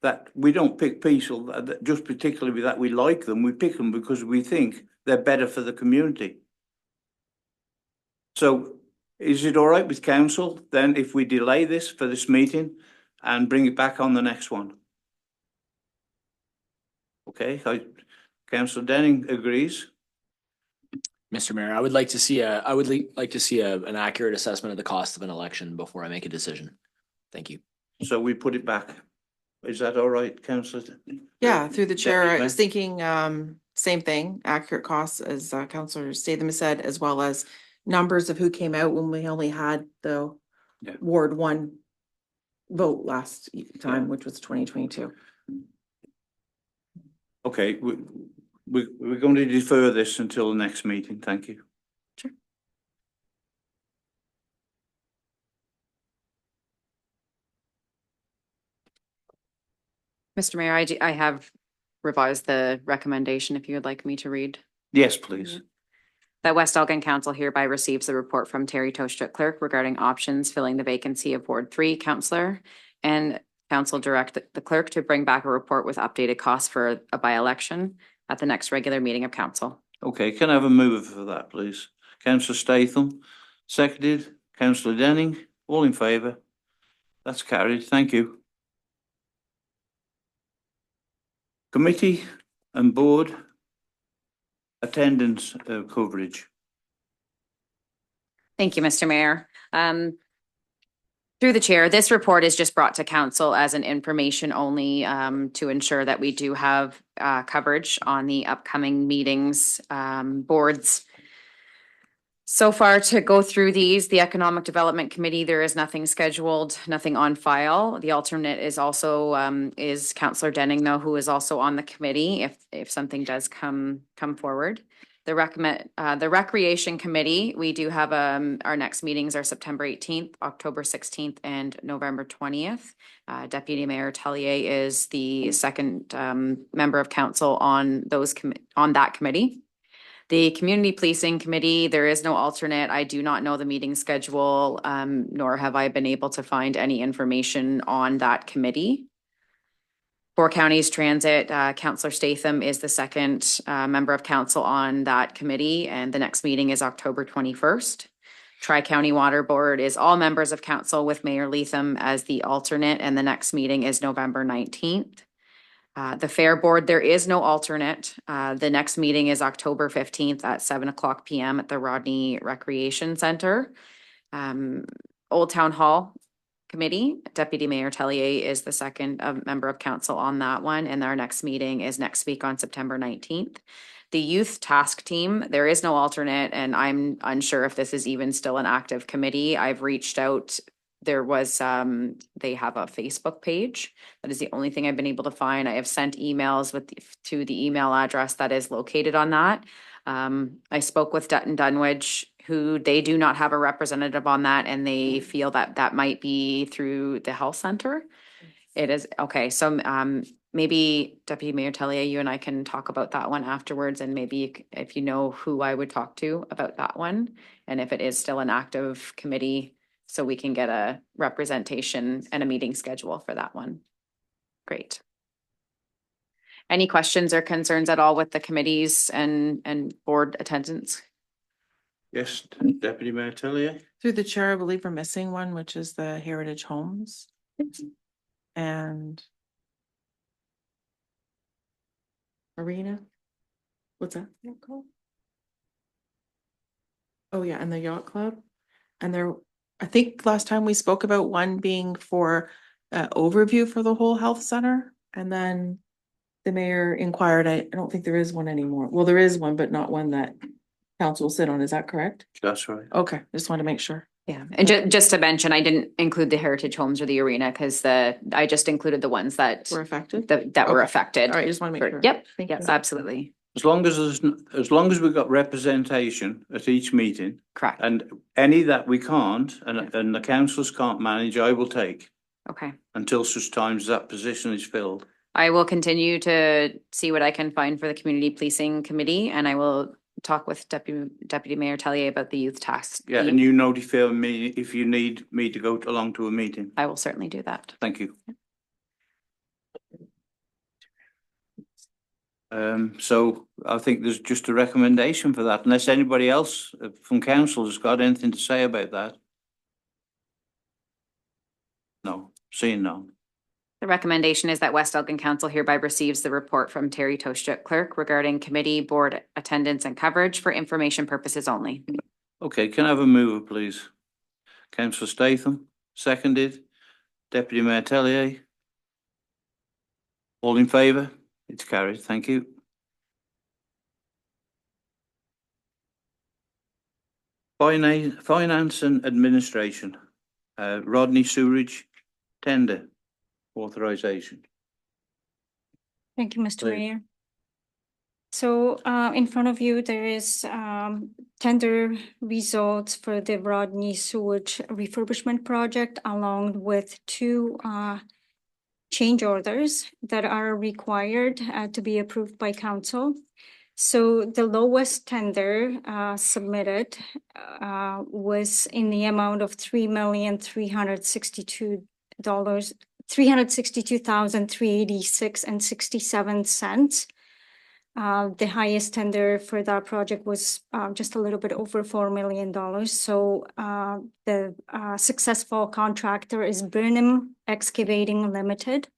S1: that we don't pick people that just particularly that we like them, we pick them because we think they're better for the community. So is it all right with council then if we delay this for this meeting and bring it back on the next one? Okay, Councillor Denning agrees.
S7: Mr. Mayor, I would like to see an accurate assessment of the cost of an election before I make a decision. Thank you.
S1: So we put it back. Is that all right, councillor?
S11: Yeah, through the chair, I
S1: Deputy
S11: was thinking, same thing, accurate costs as Councillor Statham has said, as well as numbers of who came out when we only had the Ward 1 vote last time, which was 2022.
S1: Okay, we're going to defer this until the next meeting. Thank you.
S11: Sure.
S2: Mr. Mayor, I have revised the recommendation if you would like me to read
S1: Yes, please.
S2: That West Elgin Council hereby receives the report from Terry Toshut clerk regarding options filling the vacancy of Ward 3 councillor, and council direct the clerk to bring back a report with updated costs for a by-election at the next regular meeting of council.
S1: Okay, can I have a mover for that, please? Councillor Statham, seconded. Councillor Denning, all in favour? That's carried. Thank you. Committee and board attendance coverage.
S2: Thank you, Mr. Mayor. Through the chair, this report is just brought to council as an information only to ensure that we do have coverage on the upcoming meetings, boards. So far, to go through these, the Economic Development Committee, there is nothing scheduled, nothing on file. The alternate is also is Councillor Denning, though, who is also on the committee if something does come forward. The Recreation Committee, we do have our next meetings are September 18th, October 16th, and November 20th. Deputy Mayor Tellier is the second member of council on that committee. The Community Policing Committee, there is no alternate. I do not know the meeting schedule, nor have I been able to find any information on that committee. Four Counties Transit, Councillor Statham is the second member of council on that committee, and the next meeting is October 21st. Tri-County Water Board is all members of council with Mayor Leatham as the alternate, and the next meeting is November 19th. The Fair Board, there is no alternate. The next meeting is October 15th at 7:00 p.m. at the Rodney Recreation Center. Old Town Hall Committee, Deputy Mayor Tellier is the second member of council on that one, and our next meeting is next week on September 19th. The Youth Task Team, there is no alternate, and I'm unsure if this is even still an active committee. I've reached out. There was, they have a Facebook page. That is the only thing I've been able to find. I have sent emails to the email address that is located on that. I spoke with Dutton Dunwich, who they do not have a representative on that, and they feel that that might be through the health center. It is, okay, so maybe Deputy Mayor Tellier, you and I can talk about that one afterwards, and maybe if you know who I would talk to about that one, and if it is still an active committee, so we can get a representation and a meeting schedule for that one. Great. Any questions or concerns at all with the committees and board attendance?
S1: Yes, Deputy Mayor Tellier.
S11: Through the chair, I believe we're missing one, which is the Heritage Homes. And Arena. What's that? Oh, yeah, and the Yacht Club. And there, I think last time we spoke about one being for overview for the whole health center. And then the mayor inquired, I don't think there is one anymore. Well, there is one, but not one that council will sit on. Is that correct?
S1: That's right.
S11: Okay, just want to make sure.
S2: Yeah, and just to mention, I didn't include the Heritage Homes or the Arena because I just included the ones that
S11: We're affected?
S2: that were
S11: Okay.
S2: affected.
S11: All right, just want to make sure.
S2: Yep,
S11: Thank
S2: yes,
S11: you.
S2: absolutely.
S1: As long as we've got representation at each meeting,
S2: Correct.
S1: and any that we can't, and the councillors can't manage, I will take
S2: Okay.
S1: until such times that position is filled.
S2: I will continue to see what I can find for the Community Policing Committee, and I will talk with Deputy Mayor Tellier about the youth task.
S1: Yeah, and you notify me if you need me to go along to a meeting.
S2: I will certainly do that.
S1: Thank you. So I think there's just a recommendation for that, unless anybody else from council has got anything to say about that. No, seeing none.
S2: The recommendation is that West Elgin Council hereby receives the report from Terry Toshut clerk regarding committee board attendance and coverage for information purposes only.
S1: Okay, can I have a mover, please? Councillor Statham, seconded. Deputy Mayor Tellier. All in favour? It's carried. Thank you. Finance and Administration. Rodney Sewerage Tender Authorization.
S9: Thank you, Mr.
S1: Please.
S9: Mayor. So in front of you, there is tender results for the Rodney Sewage refurbishment project, along with two change orders that are required to be approved by council. So the lowest tender submitted was in the amount of $3,362,386.67. The highest tender for that project was just a little bit over $4 million. So the successful contractor is Burnham Excavating Limited.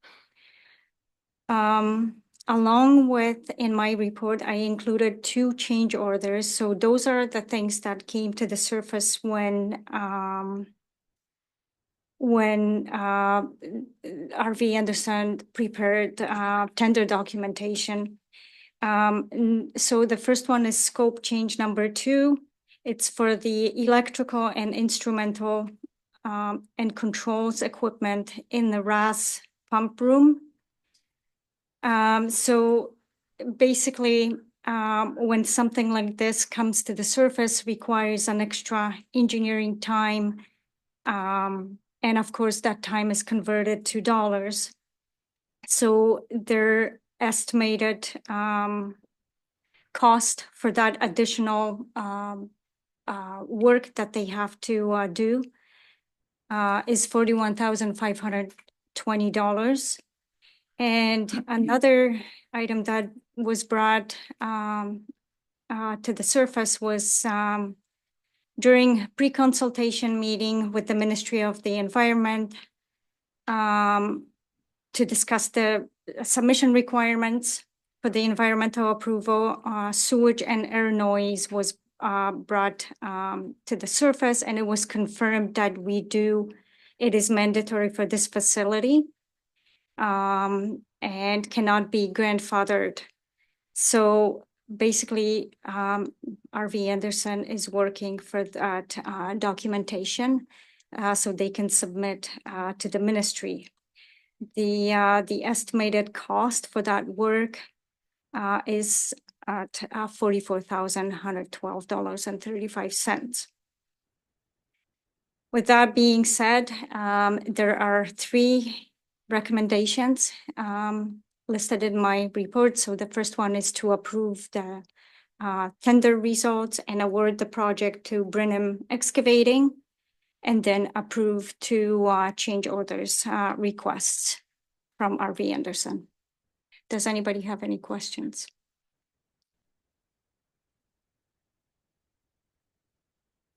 S9: Along with, in my report, I included 2 change orders. So those are the things that came to the surface when RV Anderson prepared tender documentation. So the first one is scope change number 2. It's for the electrical and instrumental and controls equipment in the RAS pump room. So basically, when something like this comes to the surface, requires an extra engineering time. And of course, that time is converted to dollars. So their estimated cost for that additional work that they have to do is $41,520. And another item that was brought to the surface was during pre-consultation meeting with the Ministry of the Environment to discuss the submission requirements for the environmental approval. Sewage and air noise was brought to the surface, and it was confirmed that it is mandatory for this facility. And cannot be grandfathered. So basically, RV Anderson is working for that documentation so they can submit to the ministry. The estimated cost for that work is at $44,112.35. With that being said, there are 3 recommendations listed in my report. So the first one is to approve the tender results and award the project to Brenham Excavating, and then approve 2 change orders requests from RV Anderson. Does anybody have any questions?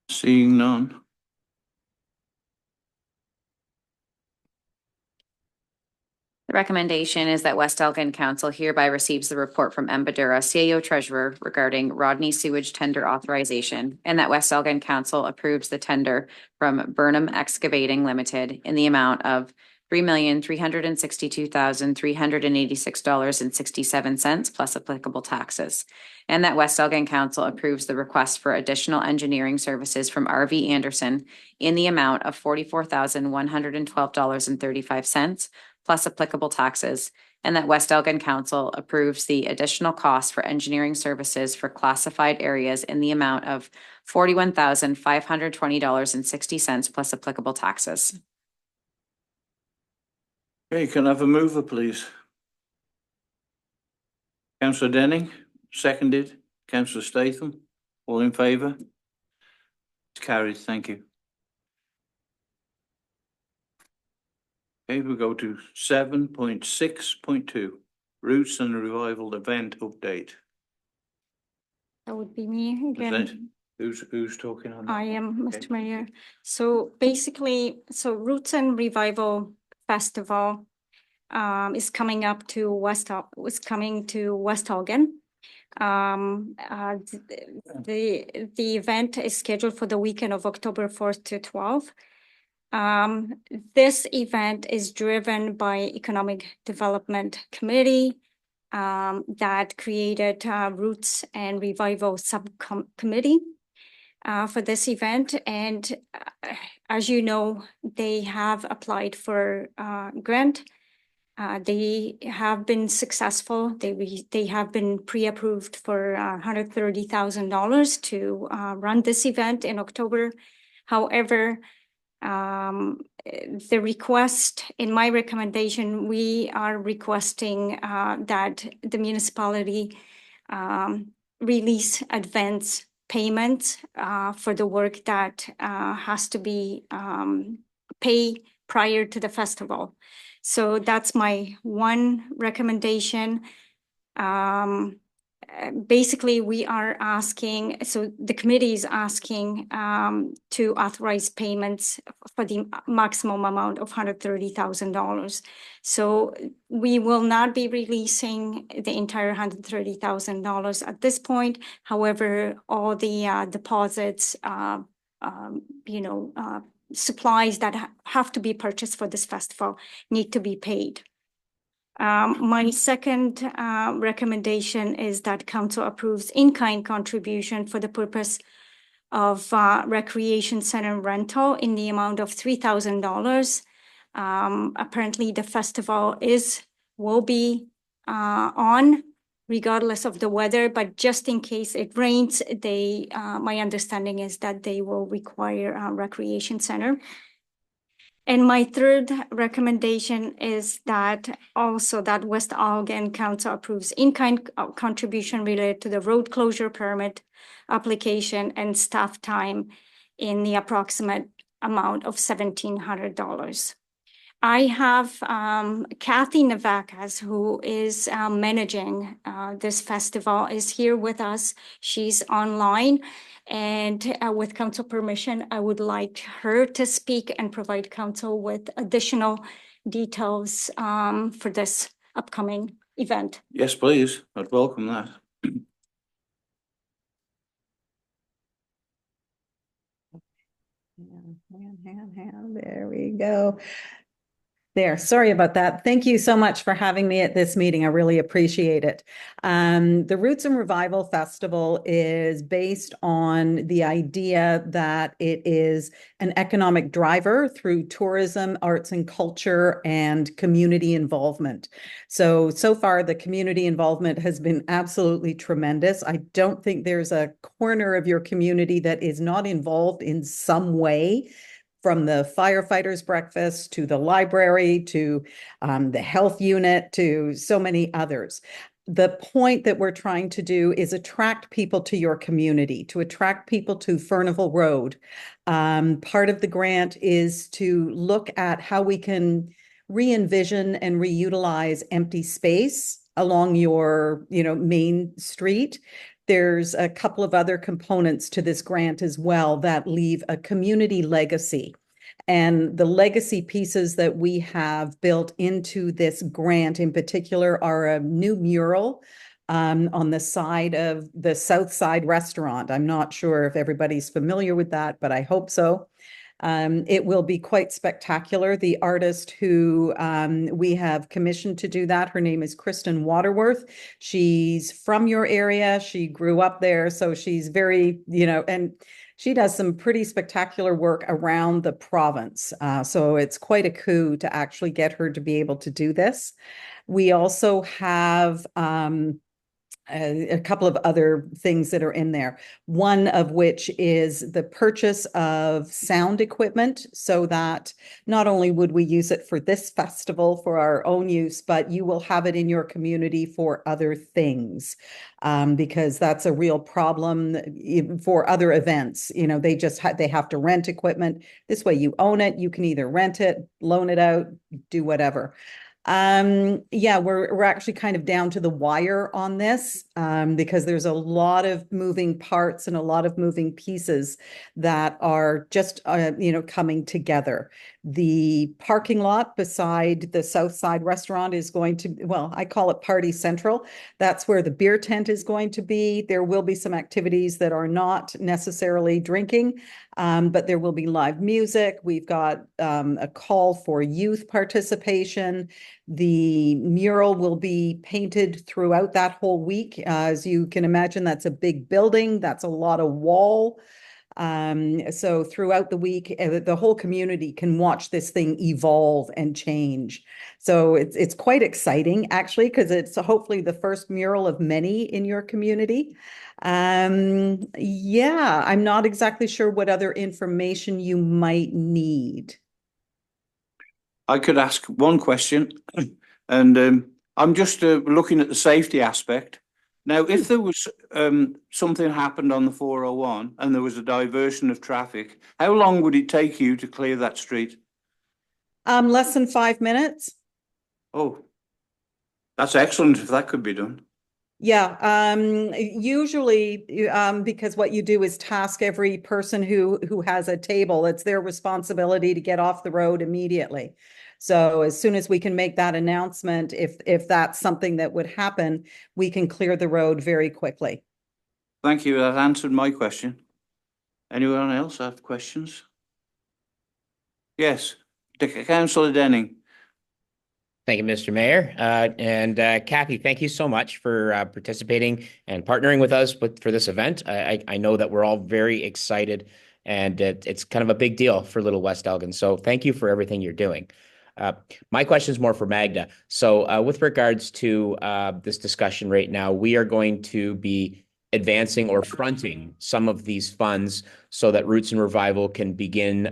S1: Seeing none.
S2: The recommendation is that West Elgin Council hereby receives the report from M. Badura, CAO Treasurer, regarding Rodney Sewage Tender Authorization, and that West Elgin Council approves the tender from Burnham Excavating Limited in the amount of $3,362,386.67 plus applicable taxes, and that West Elgin Council approves the request for additional engineering services from RV Anderson in the amount of $44,112.35 plus applicable taxes, and that West Elgin Council approves the additional cost for engineering services for classified areas in the amount of $41,520.60 plus applicable taxes.
S1: Okay, can I have a mover, please? Councillor Denning, seconded. Councillor Statham, all in favour? It's carried, thank you. Okay, we'll go to 7.6.2, Roots and Revival Event Update.
S9: That would be me
S1: Is that-
S9: again.
S1: Who's talking on that?
S9: I am,
S1: Okay.
S9: Mr. Mayor. So basically, Roots and Revival Festival is coming to West Elgin. The event is scheduled for the weekend of October 4th to 12th. This event is driven by Economic Development Committee that created Roots and Revival Subcommittee for this event. And as you know, they have applied for grant. They have been successful. They have been pre-approved for $130,000 to run this event in October. However, the request, in my recommendation, we are requesting that the municipality release advance payment for the work that has to be paid prior to the festival. So that's my one recommendation. Basically, we are asking, so the committee is asking to authorize payments for the maximum amount of $130,000. So we will not be releasing the entire $130,000 at this point. However, all the deposits, supplies that have to be purchased for this festival need to be paid. My second recommendation is that council approves in-kind contribution for the purpose of recreation center rental in the amount of $3,000. Apparently, the festival will be on regardless of the weather, but just in case it rains, my understanding is that they will require a recreation center. And my third recommendation is that also that West Algon Council approves in-kind contribution related to the road closure permit application and staff time in the approximate amount of $1,700. I have Kathy Navakas, who is managing this festival, is here with us. She's online. And with council permission, I would like her to speak and provide council with additional details for this upcoming event.
S1: Yes, please. I'd welcome that.
S12: There we go. There, sorry about that. Thank you so much for having me at this meeting. I really appreciate it. The Roots and Revival Festival is based on the idea that it is an economic driver through tourism, arts and culture, and community involvement. So far, the community involvement has been absolutely tremendous. I don't think there's a corner of your community that is not involved in some way, from the firefighters breakfast to the library to the health unit to so many others. The point that we're trying to do is attract people to your community, to attract people to Furnival Road. Part of the grant is to look at how we can re-envision and reutilize empty space along your, main street. There's a couple of other components to this grant as well that leave a community legacy. And the legacy pieces that we have built into this grant in particular are a new mural on the side of the South Side Restaurant. I'm not sure if everybody's familiar with that, but I hope so. It will be quite spectacular. The artist who we have commissioned to do that, her name is Kristen Waterworth. She's from your area. She grew up there. So she's very, and she does some pretty spectacular work around the province. So it's quite a coup to actually get her to be able to do this. We also have a couple of other things that are in there, one of which is the purchase of sound equipment so that not only would we use it for this festival for our own use, but you will have it in your community for other things, because that's a real problem for other events. They have to rent equipment. This way you own it. You can either rent it, loan it out, do whatever. We're actually kind of down to the wire on this, because there's a lot of moving parts and a lot of moving pieces that are just, coming together. The parking lot beside the South Side Restaurant is going to, I call it Party Central. That's where the beer tent is going to be. There will be some activities that are not necessarily drinking, but there will be live music. We've got a call for youth participation. The mural will be painted throughout that whole week. As you can imagine, that's a big building. That's a lot of wall. So throughout the week, the whole community can watch this thing evolve and change. So it's quite exciting, actually, because it's hopefully the first mural of many in your community. I'm not exactly sure what other information you might need.
S1: I could ask one question, and I'm just looking at the safety aspect. Now, if there was something happened on the 401 and there was a diversion of traffic, how long would it take you to clear that street?
S12: Less than 5 minutes.
S1: Oh, that's excellent if that could be done.
S12: Yeah, usually, because what you do is task every person who has a table, it's their responsibility to get off the road immediately. So as soon as we can make that announcement, if that's something that would happen, we can clear the road very quickly.
S1: Thank you. That answered my question. Anyone else have questions? Yes, Councillor Denning.
S6: Thank you, Mr. Mayor. And Kathy, thank you so much for participating and partnering with us for this event. I know that we're all very excited, and it's kind of a big deal for Little West Elgin. So thank you for everything you're doing. My question is more for Magda. So with regards to this discussion right now, we are going to be advancing or fronting some of these funds so that Roots and Revival can begin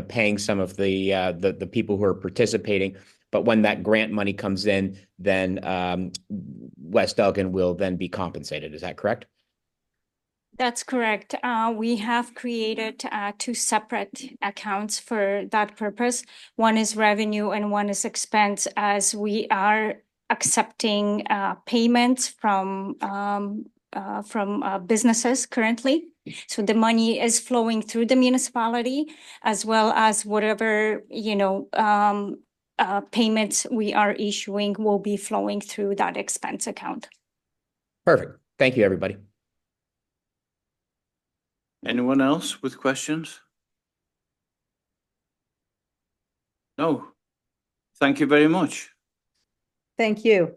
S6: paying some of the people who are participating. But when that grant money comes in, then West Elgin will then be compensated. Is that correct?
S9: That's correct. We have created 2 separate accounts for that purpose. One is revenue and one is expense, as we are accepting payments from businesses currently. So the money is flowing through the municipality, as well as whatever, payments we are issuing will be flowing through that expense account.
S6: Perfect. Thank you, everybody.
S1: Anyone else with questions? No. Thank you very much.
S12: Thank you.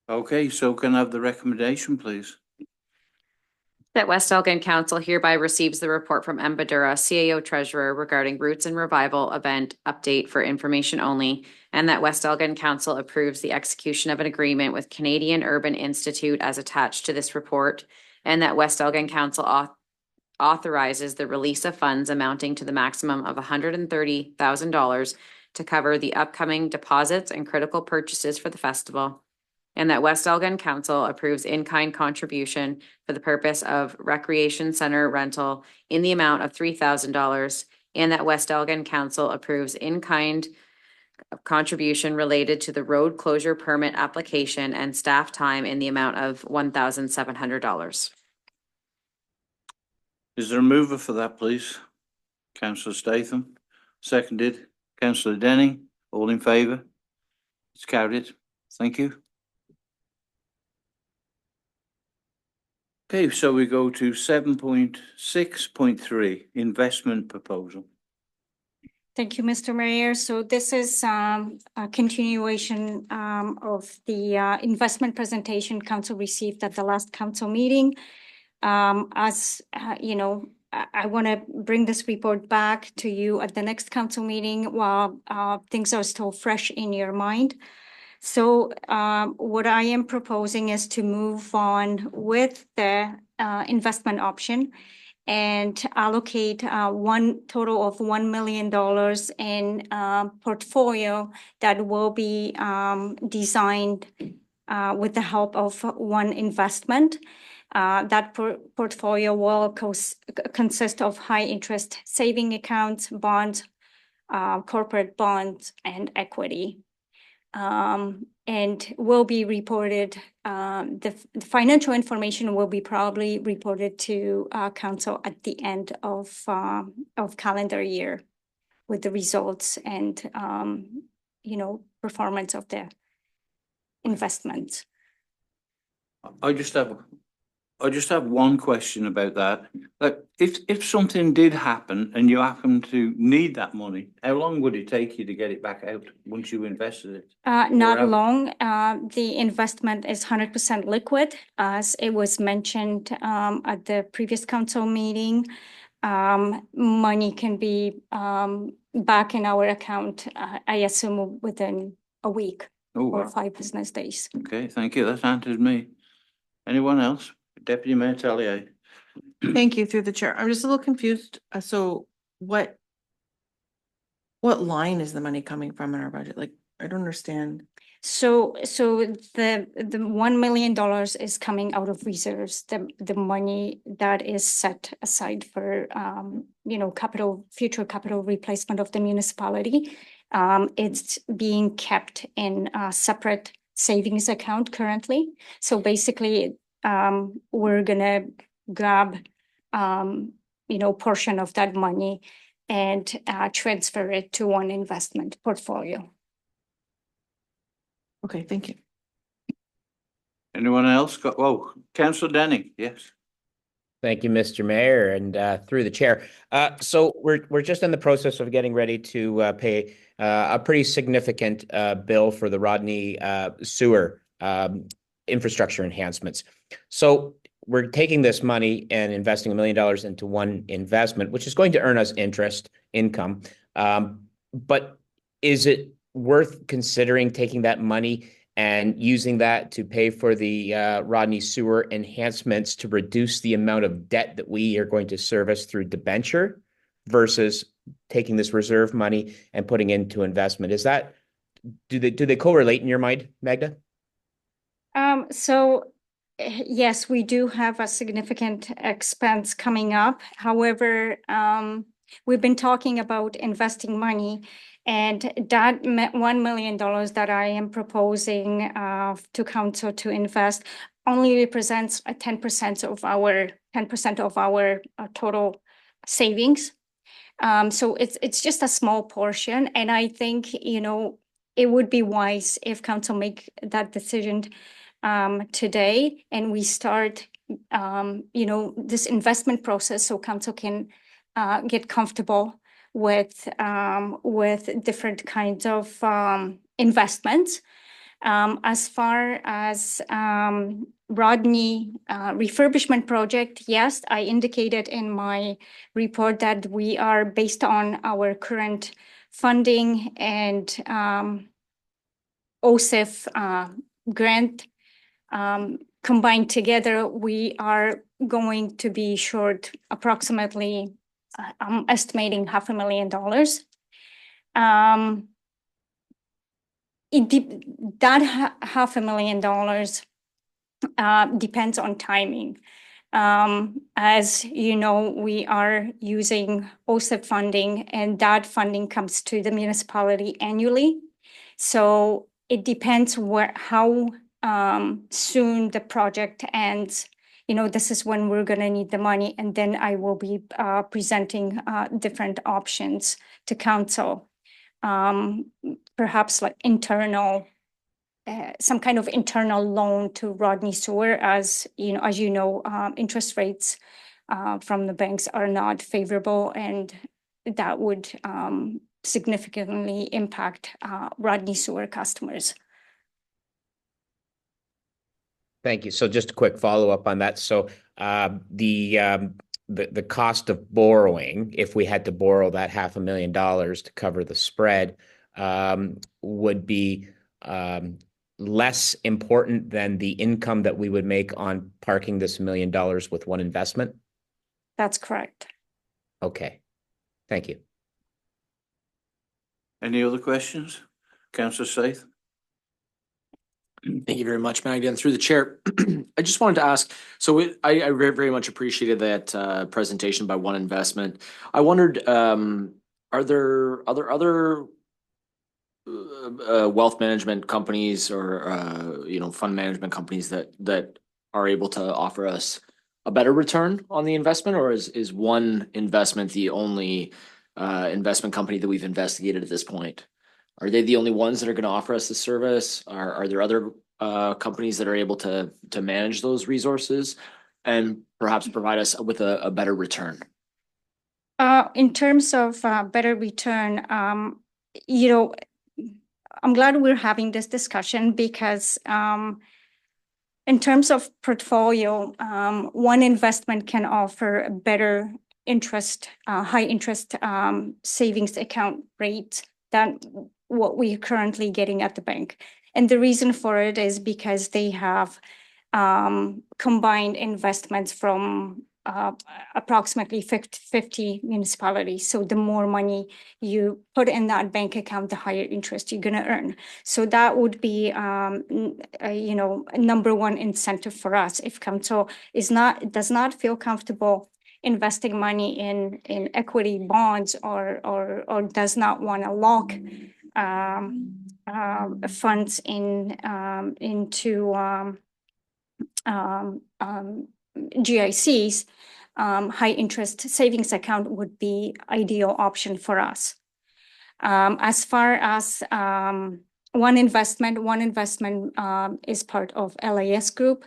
S1: Okay, so can I have the recommendation, please?
S2: That West Elgin Council hereby receives the report from M. Badura, CAO Treasurer, regarding Roots and Revival event update for information only, and that West Elgin Council approves the execution of an agreement with Canadian Urban Institute as attached to this report, and that West Elgin Council authorizes the release of funds amounting to the maximum of $130,000 to cover the upcoming deposits and critical purchases for the festival. And that West Elgin Council approves in-kind contribution for the purpose of recreation center rental in the amount of $3,000. And that West Elgin Council approves in-kind contribution related to the road closure permit application and staff time in the amount of $1,700.
S1: Is there a mover for that, please? Councillor Statham, seconded. Councillor Denning, all in favour? It's carried. Thank you. Okay, so we go to 7.6.3, investment proposal.
S9: Thank you, Mr. Mayor. So this is a continuation of the investment presentation council received at the last council meeting. As you know, I want to bring this report back to you at the next council meeting while things are still fresh in your mind. So what I am proposing is to move on with the investment option and allocate one total of $1 million in portfolio that will be designed with the help of one investment. That portfolio will consist of high interest saving accounts, bonds, corporate bonds, and equity. And will be reported, the financial information will be probably reported to council at the end of calendar year with the results and, performance of the investments.
S1: I just have one question about that. Like, if something did happen and you happen to need that money, how long would it take you to get it back out once you invested it?
S9: Not long. The investment is 100% liquid, as it was mentioned at the previous council meeting. Money can be back in our account, I assume, within a week or 5 business days.
S1: Okay, thank you. That answers me. Anyone else? Deputy Mayor Tellier.
S11: Thank you, through the chair. I'm just a little confused. So what line is the money coming from in our budget? Like, I don't understand.
S9: So the $1 million is coming out of reserves, the money that is set aside for, future capital replacement of the municipality. It's being kept in a separate savings account currently. So basically, we're gonna grab, portion of that money and transfer it to one investment portfolio.
S11: Okay, thank you.
S1: Anyone else got, whoa, Councillor Denning, yes.
S6: Thank you, Mr. Mayor, and through the chair. So we're just in the process of getting ready to pay a pretty significant bill for the Rodney sewer infrastructure enhancements. So we're taking this money and investing $1 million into one investment, which is going to earn us interest income. But is it worth considering taking that money and using that to pay for the Rodney sewer enhancements to reduce the amount of debt that we are going to service through debenture versus taking this reserve money and putting into investment? Is that, do they correlate in your mind, Magda?
S9: So yes, we do have a significant expense coming up. However, we've been talking about investing money, and that $1 million that I am proposing to council to invest only represents 10% of our total savings. So it's just a small portion, and I think it would be wise if council make that decision today, and we start this investment process so council can get comfortable with different kinds of investments. As far as Rodney refurbishment project, yes, I indicated in my report that we are, based on our current funding and OSIF grant combined together, we are going to be short approximately, I'm estimating $500,000. That $500,000 depends on timing. As you know, we are using OSIP funding, and that funding comes to the municipality annually. So it depends how soon the project ends. This is when we're going to need the money, and then I will be presenting different options to council. Perhaps like some kind of internal loan to Rodney Sewer, as you know, interest rates from the banks are not favorable, and that would significantly impact Rodney Sewer customers.
S6: Thank you. So just a quick follow-up on that. So the cost of borrowing, if we had to borrow that $500,000 to cover the spread, would be less important than the income that we would make on parking this $1 million with one investment?
S9: That's correct.
S6: Okay. Thank you.
S1: Any other questions? Councillor Seith?
S7: Thank you very much, Magda. And through the chair, I just wanted to ask, so I very, very much appreciated that presentation by One Investment. I wondered, are there other wealth management companies or fund management companies that are able to offer us a better return on the investment, or is One Investment the only investment company that we've investigated at this point? Are they the only ones that are going to offer us the service? Are there other companies that are able to manage those resources and perhaps provide us with a better return?
S9: In terms of better return, I'm glad we're having this discussion because in terms of portfolio, One Investment can offer a better interest, high interest savings account rate than what we're currently getting at the bank. And the reason for it is because they have combined investments from approximately 50 municipalities. So the more money you put in that bank account, the higher interest you're gonna earn. So that would be, you know, a number one incentive for us if council does not feel comfortable investing money in equity bonds or does not want to lock funds into GICs, high interest savings account would be ideal option for us. As far as one investment is part of LAS Group.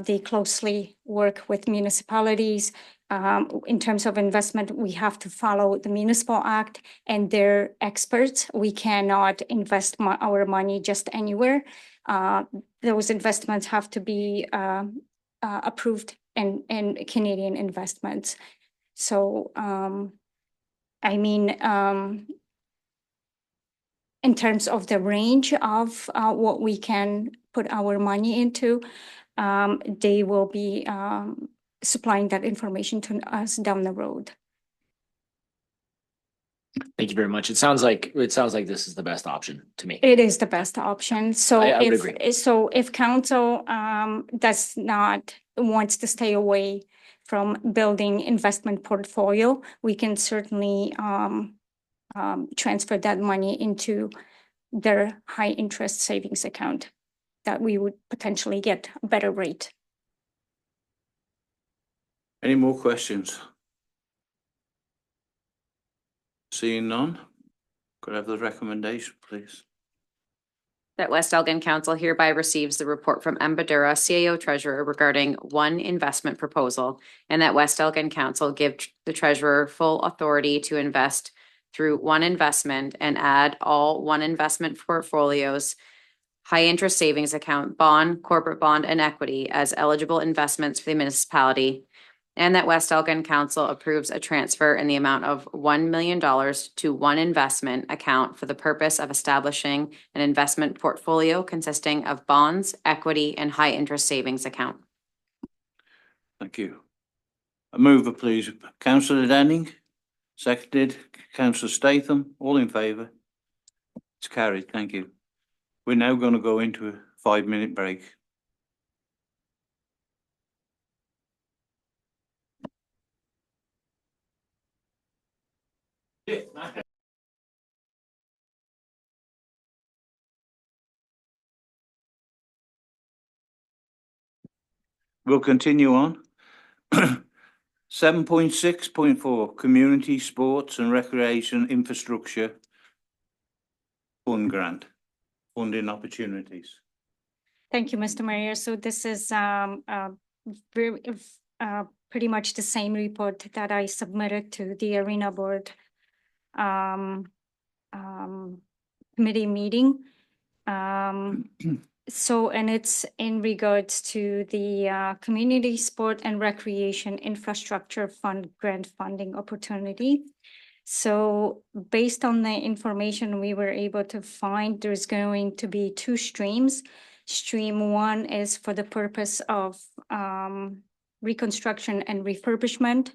S9: They closely work with municipalities. In terms of investment, we have to follow the Municipal Act and they're experts. We cannot invest our money just anywhere. Those investments have to be approved in Canadian investments. So, I mean, in terms of the range of what we can put our money into, they will be supplying that information to us down the road.
S7: Thank you very much. It sounds like this is the best option to me.
S9: It is the best option. So
S7: I would agree.
S9: if council wants to stay away from building investment portfolio, we can certainly transfer that money into their high interest savings account that we would potentially get a better rate.
S1: Any more questions? Seeing none, could I have the recommendation, please?
S2: That West Elgin Council hereby receives the report from M. Badura, CAO Treasurer, regarding one investment proposal, and that West Elgin Council give the Treasurer full authority to invest through one investment and add all one investment portfolios, high interest savings account, bond, corporate bond, and equity as eligible investments for the municipality. And that West Elgin Council approves a transfer in the amount of $1 million to one investment account for the purpose of establishing an investment portfolio consisting of bonds, equity, and high interest savings account.
S1: Thank you. A mover, please. Councillor Denning, seconded. Councillor Statham, all in favour? It's carried. Thank you. We're now going to go into a 5-minute break. We'll continue on. 7.6.4 Community Sports and Recreation Infrastructure Fund Grant, funding opportunities.
S9: Thank you, Mr. Mayor. So this is pretty much the same report that I submitted to the Arena Board committee meeting. So, and it's in regards to the Community Sport and Recreation Infrastructure Fund grant funding opportunity. So based on the information we were able to find, there's going to be two streams. Stream one is for the purpose of reconstruction and refurbishment.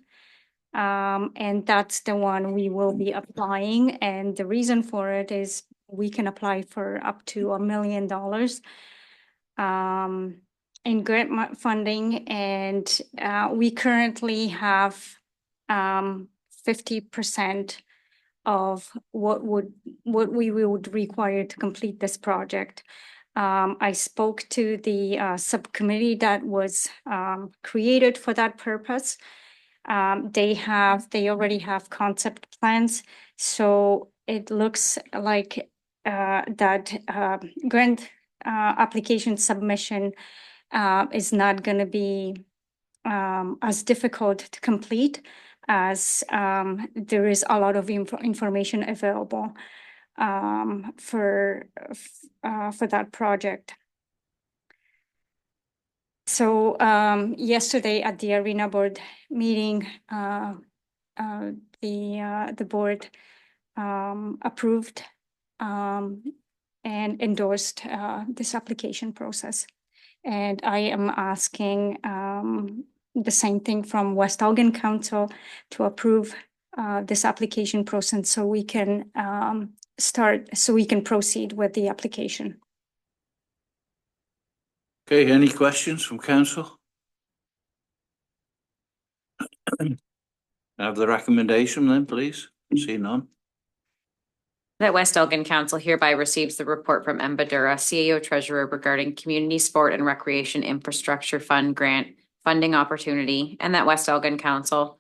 S9: And that's the one we will be applying. And the reason for it is we can apply for up to $1 million in grant funding. And we currently have 50% of what we would require to complete this project. I spoke to the subcommittee that was created for that purpose. They already have concept plans, so it looks like that grant application submission is not going to be as difficult to complete as there is a lot of information available for that project. So yesterday at the Arena Board meeting, the board approved and endorsed this application process. And I am asking the same thing from West Elgin Council to approve this application process so we can proceed with the application.
S1: Okay, any questions from council? Have the recommendation then, please. See none.
S2: That West Elgin Council hereby receives the report from M. Badura, CAO Treasurer, regarding Community Sport and Recreation Infrastructure Fund Grant funding opportunity, and that West Elgin Council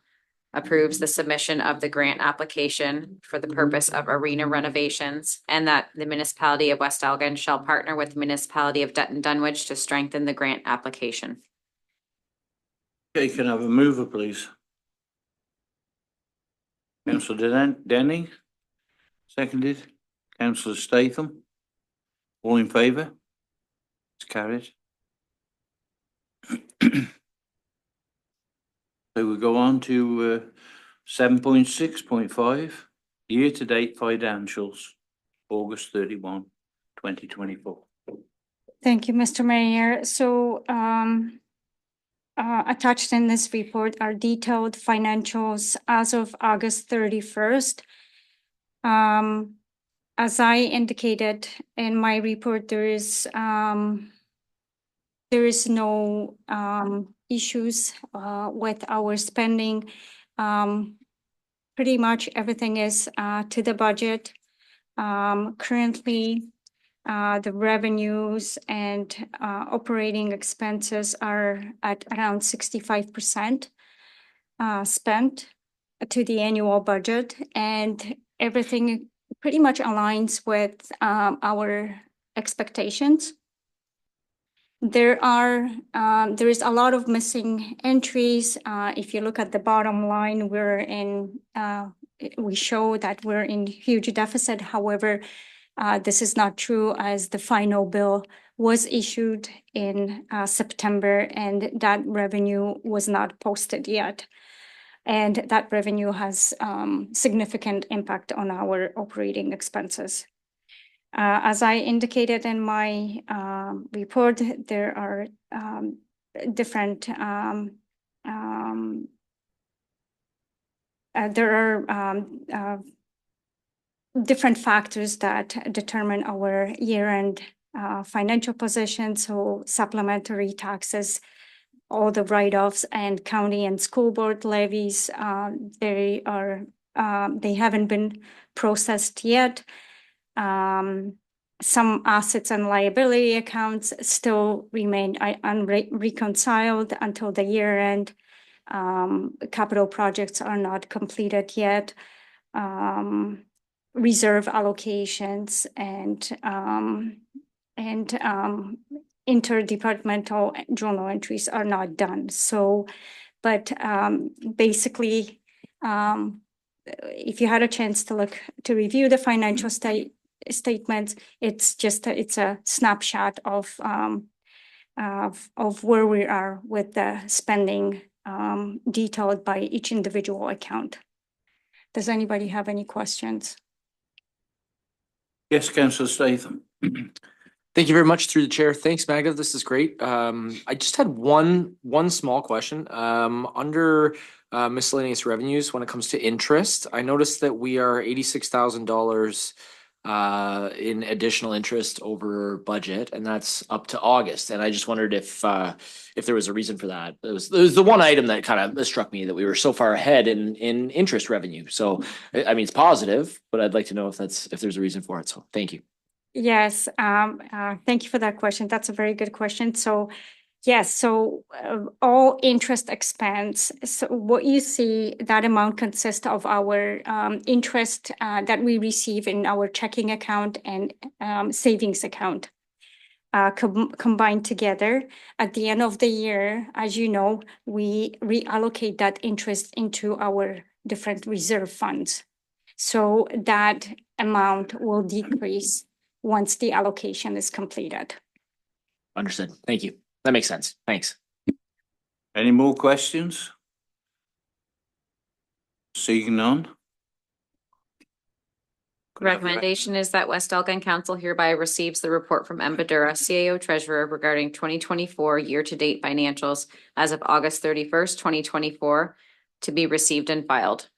S2: approves the submission of the grant application for the purpose of arena renovations, and that the municipality of West Elgin shall partner with the municipality of Dutton Dunwich to strengthen the grant application.
S1: Okay, can I have a mover, please? Councillor Denning, seconded. Councillor Statham. All in favour? It's carried. So we go on to 7.6.5, year-to-date financials, August 31, 2024.
S9: Thank you, Mr. Mayor. So attached in this report are detailed financials as of August 31st. As I indicated in my report, there is no issues with our spending. Pretty much everything is to the budget. Currently, the revenues and operating expenses are at around 65% spent to the annual budget, and everything pretty much aligns with our expectations. There is a lot of missing entries. If you look at the bottom line, we show that we're in huge deficit. However, this is not true, as the final bill was issued in September, and that revenue was not posted yet. And that revenue has significant impact on our operating expenses. As I indicated in my report, there are different factors that determine our year-end financial position. So supplementary taxes, all the write-offs, and county and school board levies, they haven't been processed yet. Some assets and liability accounts still remain unreconciled until the year end. Capital projects are not completed yet. Reserve allocations and interdepartmental journal entries are not done. So, but basically, if you had a chance to review the financial statements, it's a snapshot of where we are with the spending, detailed by each individual account. Does anybody have any questions?
S1: Yes, Councillor Statham.
S7: Thank you very much, through the chair. Thanks, Magda. This is great. I just had one small question. Under miscellaneous revenues, when it comes to interest, I noticed that we are $86,000 in additional interest over budget, and that's up to August. And I just wondered if there was a reason for that. It was the one item that kind of struck me, that we were so far ahead in interest revenue. So I mean, it's positive, but I'd like to know if there's a reason for it. So thank you.
S9: Yes, thank you for that question. That's a very good question. So yes, so all interest expense, so what you see, that amount consists of our interest that we receive in our checking account and savings account combined together. At the end of the year, as you know, we reallocate that interest into our different reserve funds. So that amount will decrease once the allocation is completed.
S7: Understood. Thank you. That makes sense. Thanks.
S1: Any more questions? Seeing none.
S2: The recommendation is that West Elgin Council hereby receives the report from M. Badura, CAO Treasurer, regarding 2024 year-to-date financials as of August 31st, 2024, to be received and filed.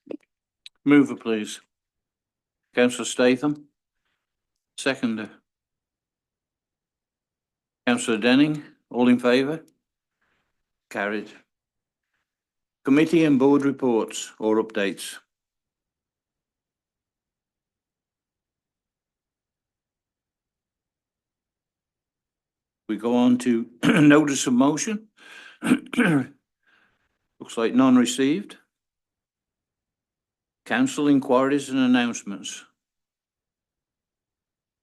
S1: Mover, please. Councillor Statham. Seconder. Councillor Denning, all in favour? Carried. Committee and board reports or updates. We go on to notice of motion. Looks like none received. Council inquiries and announcements.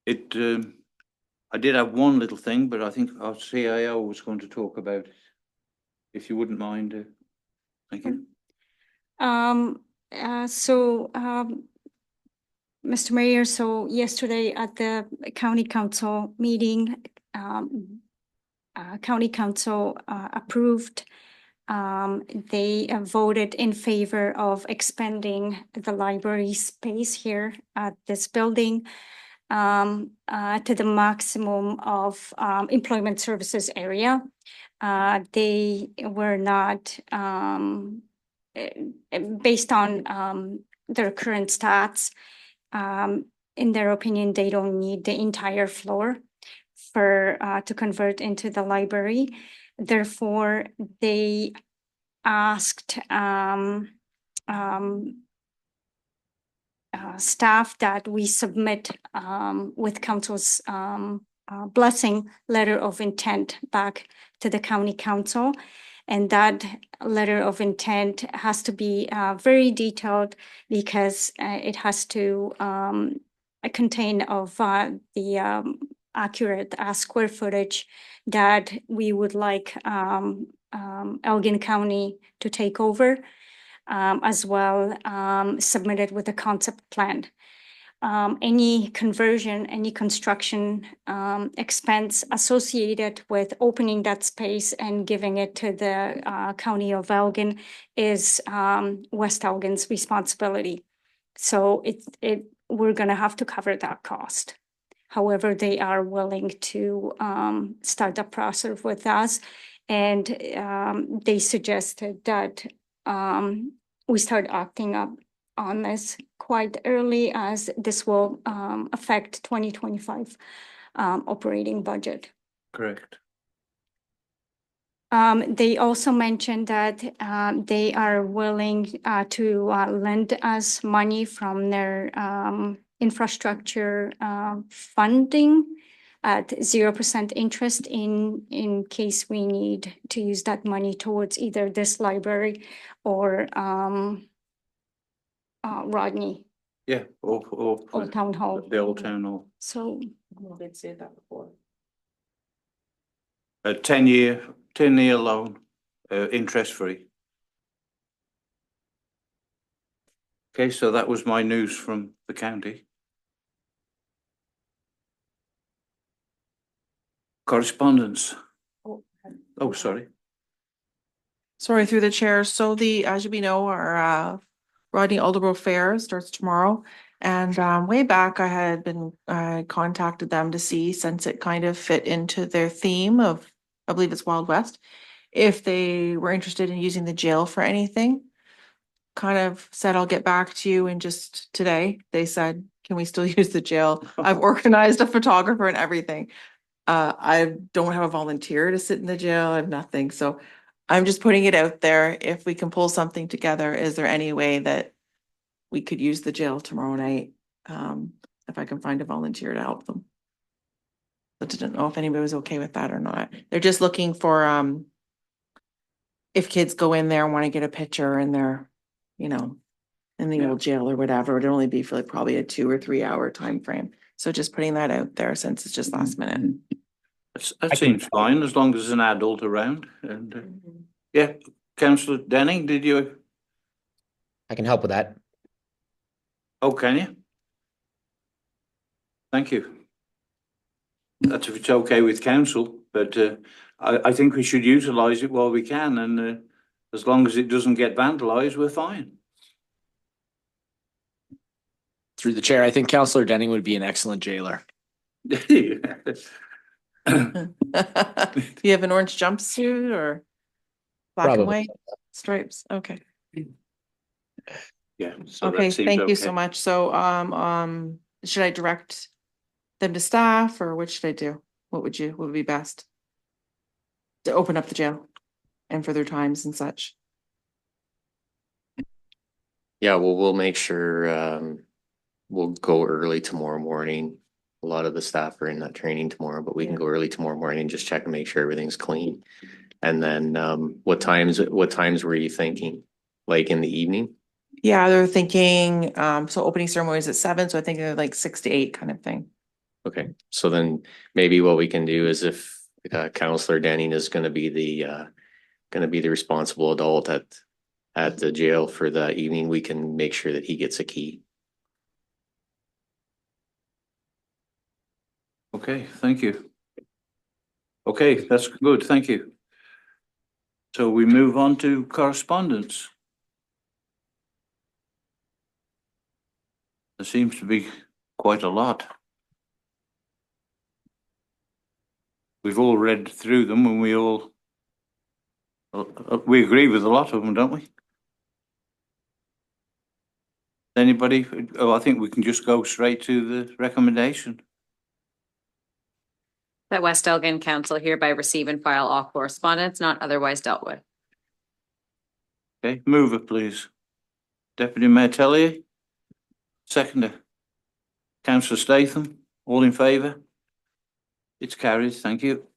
S1: I did have one little thing, but I think our CIO was going to talk about it. If you wouldn't mind, thank you.
S9: Mr. Mayor, so yesterday at the county council meeting, county council approved, they voted in favor of expanding the library space here at this building to the maximum of employment services area. They were not, based on their current stats, in their opinion, they don't need the entire floor for to convert into the library. Therefore, they asked staff that we submit with council's blessing letter of intent back to the county council. And that letter of intent has to be very detailed because it has to contain of the accurate square footage that we would like Elgin County to take over, as well submitted with a concept plan. Any conversion, any construction expense associated with opening that space and giving it to the County of Elgin is West Elgin's responsibility. So we're gonna have to cover that cost. However, they are willing to start the process with us, and they suggested that we start acting up on this quite early, as this will affect 2025 operating budget.
S1: Correct.
S9: They also mentioned that they are willing to lend us money from their infrastructure funding at 0% interest in case we need to use that money towards either this library or Rodney,
S1: Yeah, or
S9: Old Town Hall.
S1: the old town hall.
S9: So
S11: Well, they'd said that before.
S1: A 10-year loan, interest free. Okay, so that was my news from the county. Correspondence. Oh, sorry.
S11: Sorry, through the chair. So as you know, our Rodney Alderbrook Fair starts tomorrow. And way back, I contacted them to see, since it kind of fit into their theme of, I believe it's Wild West, if they were interested in using the jail for anything. Kind of said, I'll get back to you. And just today, they said, can we still use the jail? I've organized a photographer and everything. I don't have a volunteer to sit in the jail. I have nothing. So I'm just putting it out there. If we can pull something together, is there any way that we could use the jail tomorrow night? If I can find a volunteer to help them. But didn't know if anybody was okay with that or not. They're just looking for, if kids go in there and want to get a picture and they're, in the old jail or whatever, it'd only be for like probably a 2 or 3 hour time frame. So just putting that out there since it's just last minute.
S1: That seems fine, as long as there's an adult around. And yeah, Councillor Denning, did you?
S6: I can help with that.
S1: Oh, can you? Thank you. That's if it's okay with council, but I think we should utilise it while we can, and as long as it doesn't get vandalised, we're fine.
S7: Through the chair, I think Counselor Denning would be an excellent jailer.
S11: You have an orange jumpsuit or black and
S6: Probably.
S11: white stripes? Okay.
S1: Yeah. So that
S11: Okay,
S1: seems
S11: thank you so
S1: okay.
S11: much. So, should I direct them to staff or what should I do? What would be best? To open up the jail and for their times and such.
S13: Yeah, well, we'll make sure, we'll go early tomorrow morning. A lot of the staff are in that training tomorrow, but we can
S11: Yeah.
S13: go early tomorrow morning, just check and make sure everything's clean. And then, what times were you thinking? Like in the evening?
S11: Yeah, they're thinking, so opening ceremony is at 7, so I think they're like 6 to 8 kind of thing.
S13: Okay, so then maybe what we can do is if, Counselor Denning is gonna be the responsible adult at the jail for the evening, we can make sure that he gets a key.
S1: Okay, thank you. Okay, that's good, thank you. So we move on to correspondence. There seems to be quite a lot. We've all read through them and we agree with a lot of them, don't we? Anybody? Oh, I think we can just go straight to the recommendation.
S2: That West Elgin Council hereby receive and file all correspondence not otherwise dealt with.
S1: Okay, mover, please. Deputy Mayor Tellier. Seconder. Councillor Statham. All in favour? It's carried, thank you.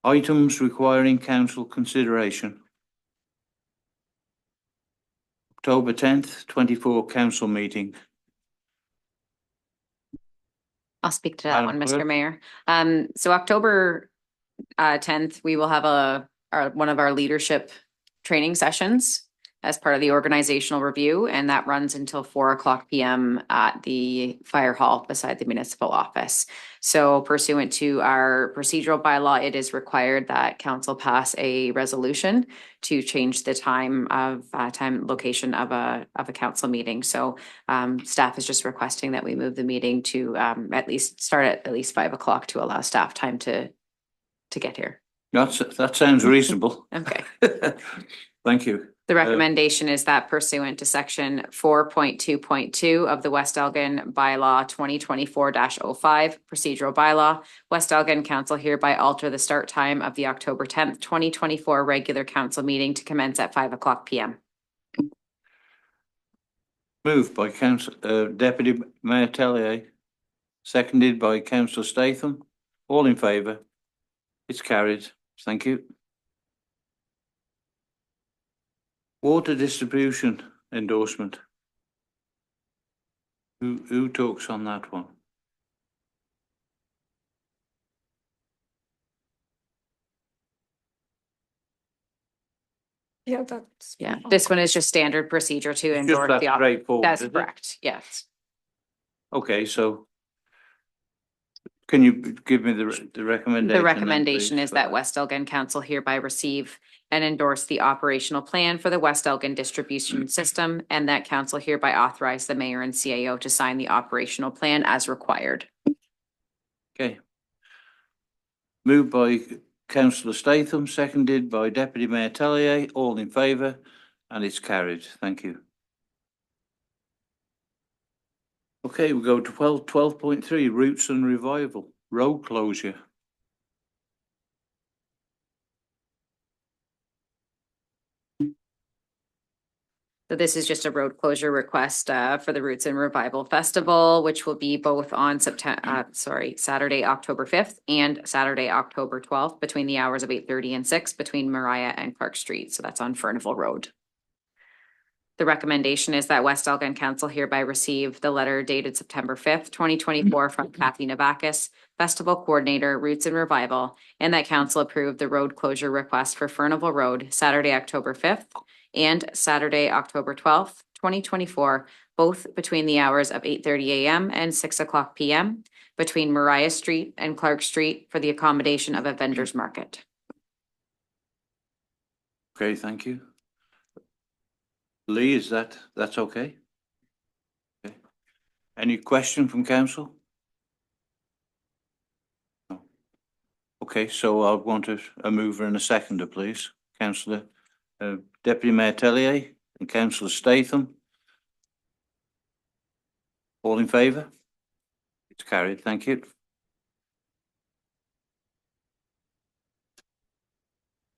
S1: Items requiring council consideration. October 10th, 24 council meeting.
S2: I'll speak to that
S1: Madam
S2: one,
S1: Clerk.
S2: Mr. Mayor. So October 10th, we will have one of our leadership training sessions as part of the organizational review, and that runs until 4:00 p.m. at the fire hall beside the municipal office. So pursuant to our procedural bylaw, it is required that council pass a resolution to change the location of a council meeting. So staff is just requesting that we move the meeting to at least 5 o'clock to allow staff time to get here.
S1: That sounds reasonable.
S2: Okay.
S1: Thank you.
S2: The recommendation is that pursuant to section 4.2.2 of the West Elgin bylaw 2024-05 procedural bylaw, West Elgin Council hereby alter the start time of the October 10th, 2024 regular council meeting to commence at 5:00 p.m.
S1: Moved by Deputy Mayor Tellier, seconded by Councillor Statham. All in favour? It's carried. Thank you. Water distribution endorsement. Who talks on that one?
S9: Yeah, that's.
S2: Yeah, this one is just standard procedure to
S1: Just
S2: endorse
S1: that
S2: the.
S1: straightforward,
S2: That's
S1: is it?
S2: correct, yes.
S1: Okay, so can you give me the recommendation?
S2: The
S1: then,
S2: recommendation
S1: please,
S2: is
S1: for
S2: that West Elgin Council hereby receive and endorse the operational plan for the West Elgin distribution system, and that council hereby authorize the mayor and CAO to sign the operational plan as required.
S1: Okay. Moved by Councillor Statham, seconded by Deputy Mayor Tellier. All in favour? And it's carried. Thank you. Okay, we go to 12.3, routes and revival, road closure.
S2: So this is just a road closure request for the Roots and Revival Festival, which will be both on Saturday, October 5th and Saturday, October 12th, between the hours of 8:30 and 6 between Mariah and Clark Street. So that's on Furnival Road. The recommendation is that West Elgin Council hereby receive the letter dated September 5th, 2024 from Kathy Navakis, Festival Coordinator, Roots and Revival, and that council approve the road closure request for Furnival Road, Saturday, October 5th and Saturday, October 12th, 2024, both between the hours of 8:30 a.m. and 6:00 p.m. between Mariah Street and Clark Street for the accommodation of a vendor's market.
S1: Okay, thank you. Lee, that's okay? Okay. Any question from council? No. Okay, so I'll want a mover and a seconder, please. Councillor, Deputy Mayor Tellier and Councillor Statham. All in favour? It's carried, thank you.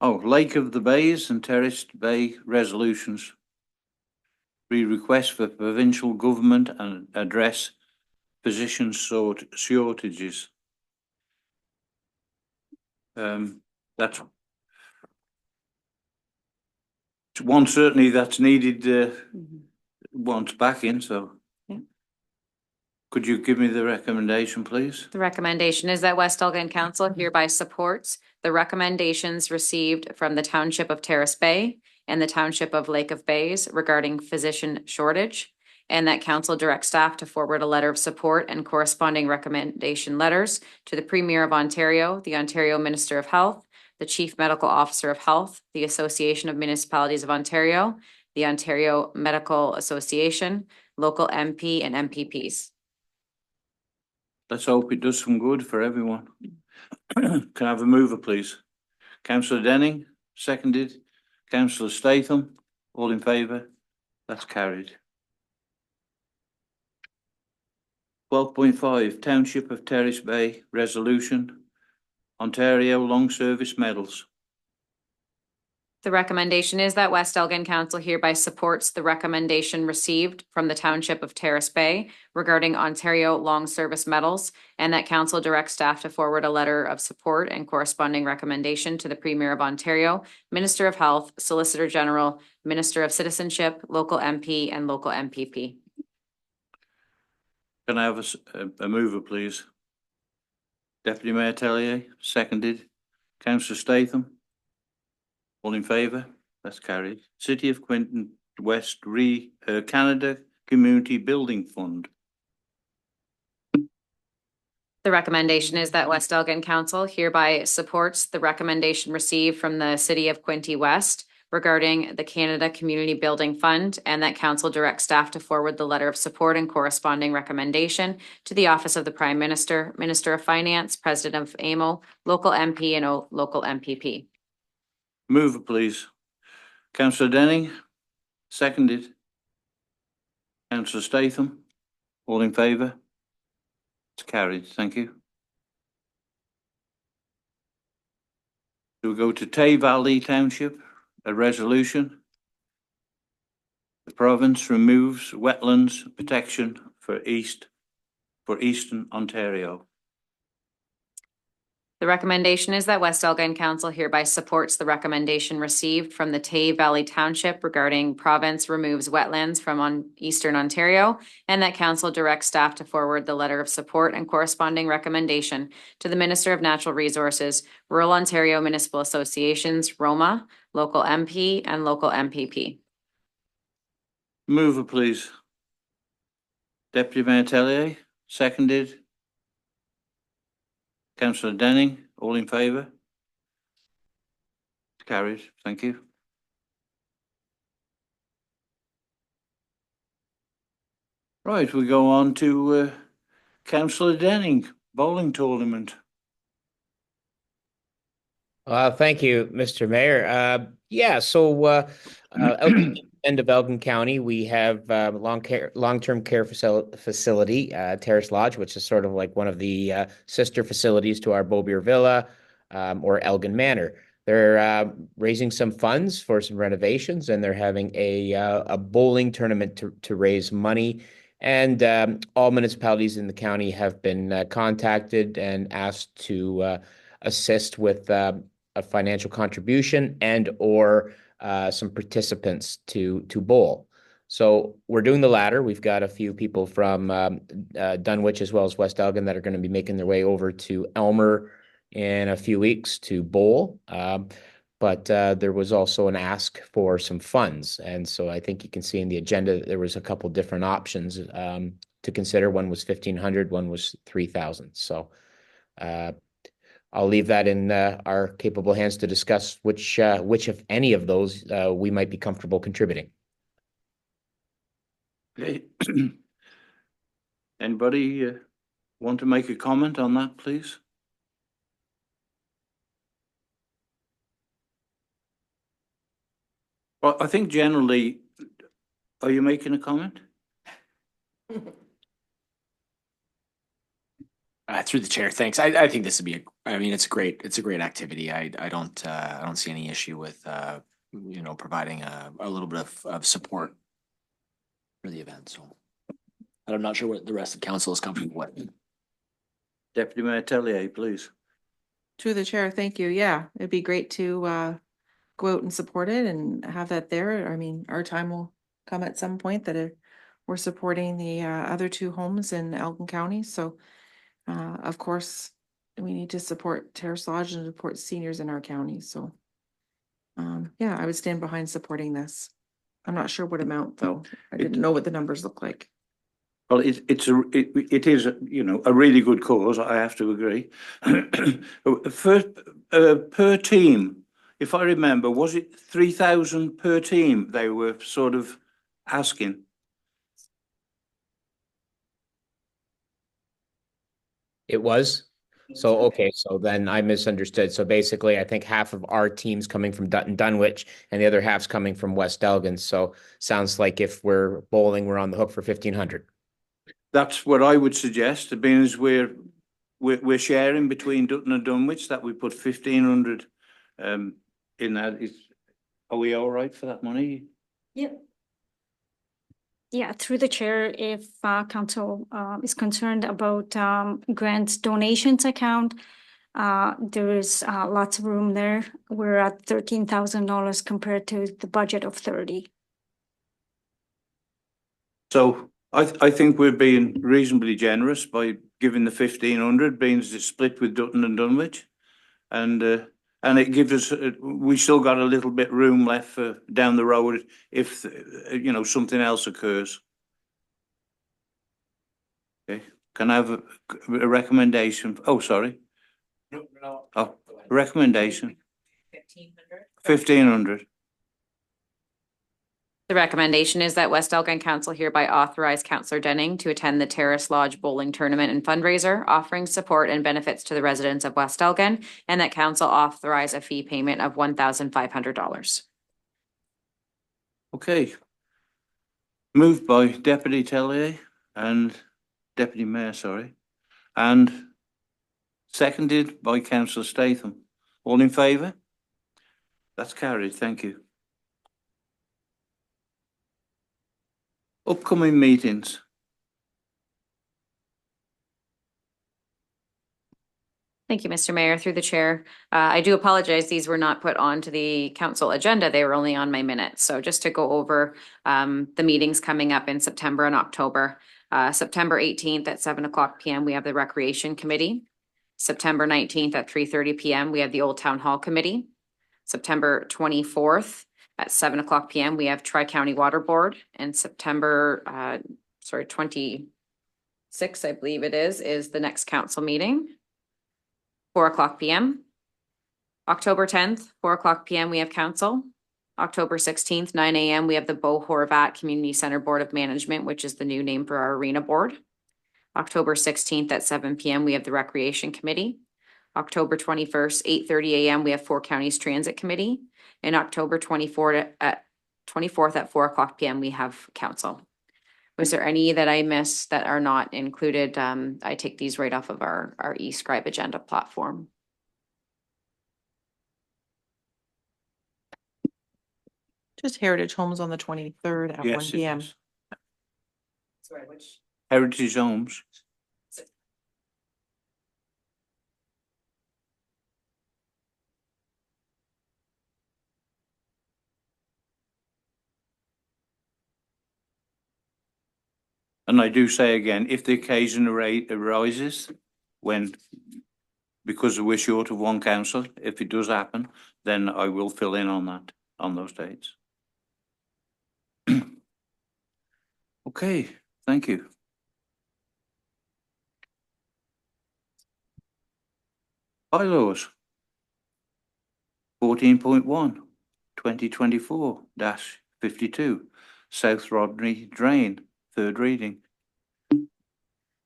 S1: Oh, Lake of the Bays and Terraced Bay resolutions. Request for provincial government and address position shortages. That's one certainly that's needed, once back in, so.
S2: Yeah.
S1: Could you give me the recommendation, please?
S2: The recommendation is that West Elgin Council hereby supports the recommendations received from the Township of Terrace Bay and the Township of Lake of Bays regarding physician shortage, and that council direct staff to forward a letter of support and corresponding recommendation letters to the Premier of Ontario, the Ontario Minister of Health, the Chief Medical Officer of Health, the Association of Municipalities of Ontario, the Ontario Medical Association, local MP and MPPs.
S1: Let's hope it does some good for everyone. Can I have a mover, please? Councillor Denning, seconded. Councillor Statham, all in favour? That's carried. 12.5 Township of Terrace Bay Resolution, Ontario Long Service Medals.
S2: The recommendation is that West Elgin Council hereby supports the recommendation received from the Township of Terrace Bay regarding Ontario Long Service Medals, and that council directs staff to forward a letter of support and corresponding recommendation to the Premier of Ontario, Minister of Health, Solicitor General, Minister of Citizenship, local MP, and local MPP.
S1: Can I have a mover, please? Deputy Mayor Tellier, seconded. Councillor Statham. All in favour? That's carried. City of Quinton West Canada Community Building Fund.
S2: The recommendation is that West Elgin Council hereby supports the recommendation received from the City of Quinte West regarding the Canada Community Building Fund, and that council directs staff to forward the letter of support and corresponding recommendation to the Office of the Prime Minister, Minister of Finance, President of AMO, local MP and local MPP.
S1: Mover, please. Councillor Denning, seconded. Councillor Statham, all in favour? It's carried, thank you. We'll go to Tay Valley Township, a resolution. The province removes wetlands protection for Eastern Ontario.
S2: The recommendation is that West Elgin Council hereby supports the recommendation received from the Tay Valley Township regarding province removes wetlands from Eastern Ontario, and that council directs staff to forward the letter of support and corresponding recommendation to the Minister of Natural Resources, Rural Ontario Municipal Associations, ROMA, local MP, and local MPP.
S1: Mover, please. Deputy Mayor Tellier, seconded. Councillor Denning, all in favour? Carried, thank you. Right, we go on to Councillor Denning, bowling tournament.
S6: Thank you, Mr. Mayor. End of Elgin County, we have long-term care facility, Terrace Lodge, which is sort of like one of the sister facilities to our Beaubeer Villa or Elgin Manor. They're raising some funds for some renovations, and they're having a bowling tournament to raise money. And all municipalities in the county have been contacted and asked to assist with a financial contribution and or some participants to bowl. So we're doing the latter. We've got a few people from Dunwich as well as West Elgin that are going to be making their way over to Elmer in a few weeks to bowl. But there was also an ask for some funds. And so I think you can see in the agenda that there was a couple different options to consider. One was 1,500, one was 3,000. So I'll leave that in our capable hands to discuss which, if any of those, we might be comfortable contributing.
S1: Okay. Anybody want to make a comment on that, please? Well, I think generally, are you making a comment?
S7: Through the chair, thanks. I think this would be, I mean, it's a great activity. I don't see any issue with, providing a little bit of support for the event, so. And I'm not sure what the rest of council is comfortable with.
S1: Deputy Mayor Tellier, please.
S11: To the chair, thank you. Yeah, it'd be great to go out and support it and have that there. I mean, our time will come at some point that we're supporting the other two homes in Elgin County. So of course, we need to support Terrace Lodge and support seniors in our county. So yeah, I would stand behind supporting this. I'm not sure what amount though. I didn't know what the numbers look like.
S1: Well, it is, a really good cause, I have to agree. Per team, if I remember, was it 3,000 per team they were sort of asking?
S6: It was? So, okay, so then I misunderstood. So basically, I think half of our team's coming from Dutton Dunwich and the other half's coming from West Elgin. So sounds like if we're bowling, we're on the hook for 1,500.
S1: That's what I would suggest, being as we're sharing between Dutton and Dunwich, that we put 1,500 in that. Are we all right for that money?
S9: Yep. Yeah, through the chair, if council is concerned about grants donations account, there is lots of room there. We're at $13,000 compared to the budget of 30.
S1: So I think we're being reasonably generous by giving the 1,500, being it's split with Dutton and Dunwich, and it gives us we still got a little bit room left for down the road if something else occurs. Okay, can I have a recommendation? Oh, sorry.
S7: No.
S1: Oh, recommendation. 1,500.
S2: The recommendation is that West Elgin Council hereby authorize Councillor Denning to attend the Terrace Lodge Bowling Tournament and fundraiser, offering support and benefits to the residents of West Elgin, and that council authorize a fee payment of $1,500.
S1: Okay. Moved by Deputy Tellier and Deputy Mayor, sorry, and seconded by Councillor Statham. All in favour? That's carried. Thank you. Upcoming meetings.
S2: Thank you, Mr. Mayor, through the chair. I do apologize. These were not put onto the council agenda. They were only on my minutes. So just to go over the meetings coming up in September and October. September 18th at 7:00 p.m. we have the Recreation Committee. September 19th at 3:30 p.m. we have the Old Town Hall Committee. September 24th at 7:00 p.m. we have Tri-County Water Board, and September 26th, I believe it is the next council meeting. 4:00 p.m. October 10th, 4:00 p.m. we have council. October 16th, 9 a.m. we have the Bo Horvat Community Center Board of Management, which is the new name for our arena board. October 16th at 7 p.m. we have the Recreation Committee. October 21st, 8:30 a.m. we have Four Counties Transit Committee. And October 24th at 4:00 p.m. we have council. Was there any that I missed that are not included? I take these right off of our eScribe agenda platform.
S11: Just Heritage Homes on the 23rd at 1
S1: Yes, it
S11: p.m.
S1: is.
S2: Sorry, which?
S1: Heritage Homes. And I do say again, if the occasion arises when, because we're short of one council, if it does happen, then I will fill in on that, on those dates. Okay, thank you. Bylaws. 14.1, 2024-52, South Rodney Drain. third reading.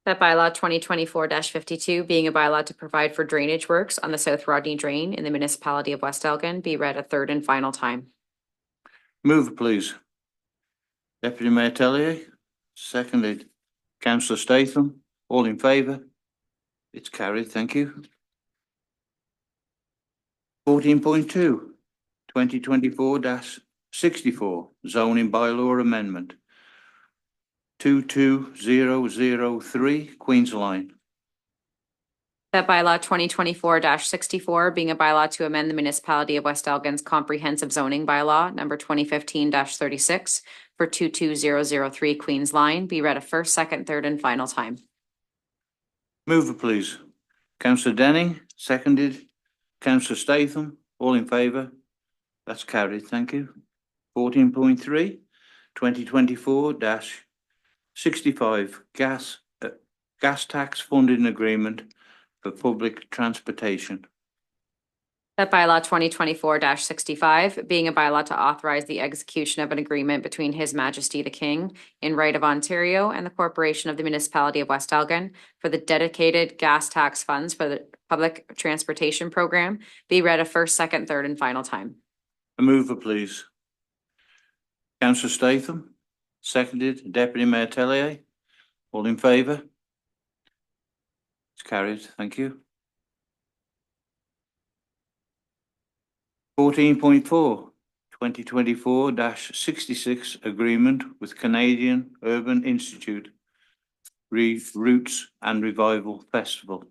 S2: That bylaw 2024-52, being a bylaw to provide for drainage works on the South Rodney Drain in the municipality of West Elgin, be read a third and final time.
S1: Mover, please. Deputy Mayor Tellier, seconded. Councillor Statham, all in favour? It's carried, thank you. 14.2, 2024-64, zoning bylaw amendment. 22003, Queen's Line.
S2: That bylaw 2024-64, being a bylaw to amend the municipality of West Elgin's comprehensive zoning bylaw number 2015-36 for 22003 Queen's Line, be read a first, second, third, and final time.
S1: Mover, please. Councillor Denning, seconded. Councillor Statham, all in favour? That's carried, thank you. 14.3, 2024-65, gas tax funding agreement for public transportation.
S2: That bylaw 2024-65, being a bylaw to authorize the execution of an agreement between His Majesty the King in right of Ontario and the Corporation of the Municipality of West Elgin for the dedicated gas tax funds for the public transportation program, be read a first, second, third, and final time.
S1: A mover, please. Councillor Statham, seconded. Deputy Mayor Tellier, all in favour? It's carried, thank you. 14.4, 2024-66 agreement with Canadian Urban Institute Roots and Revival Festival.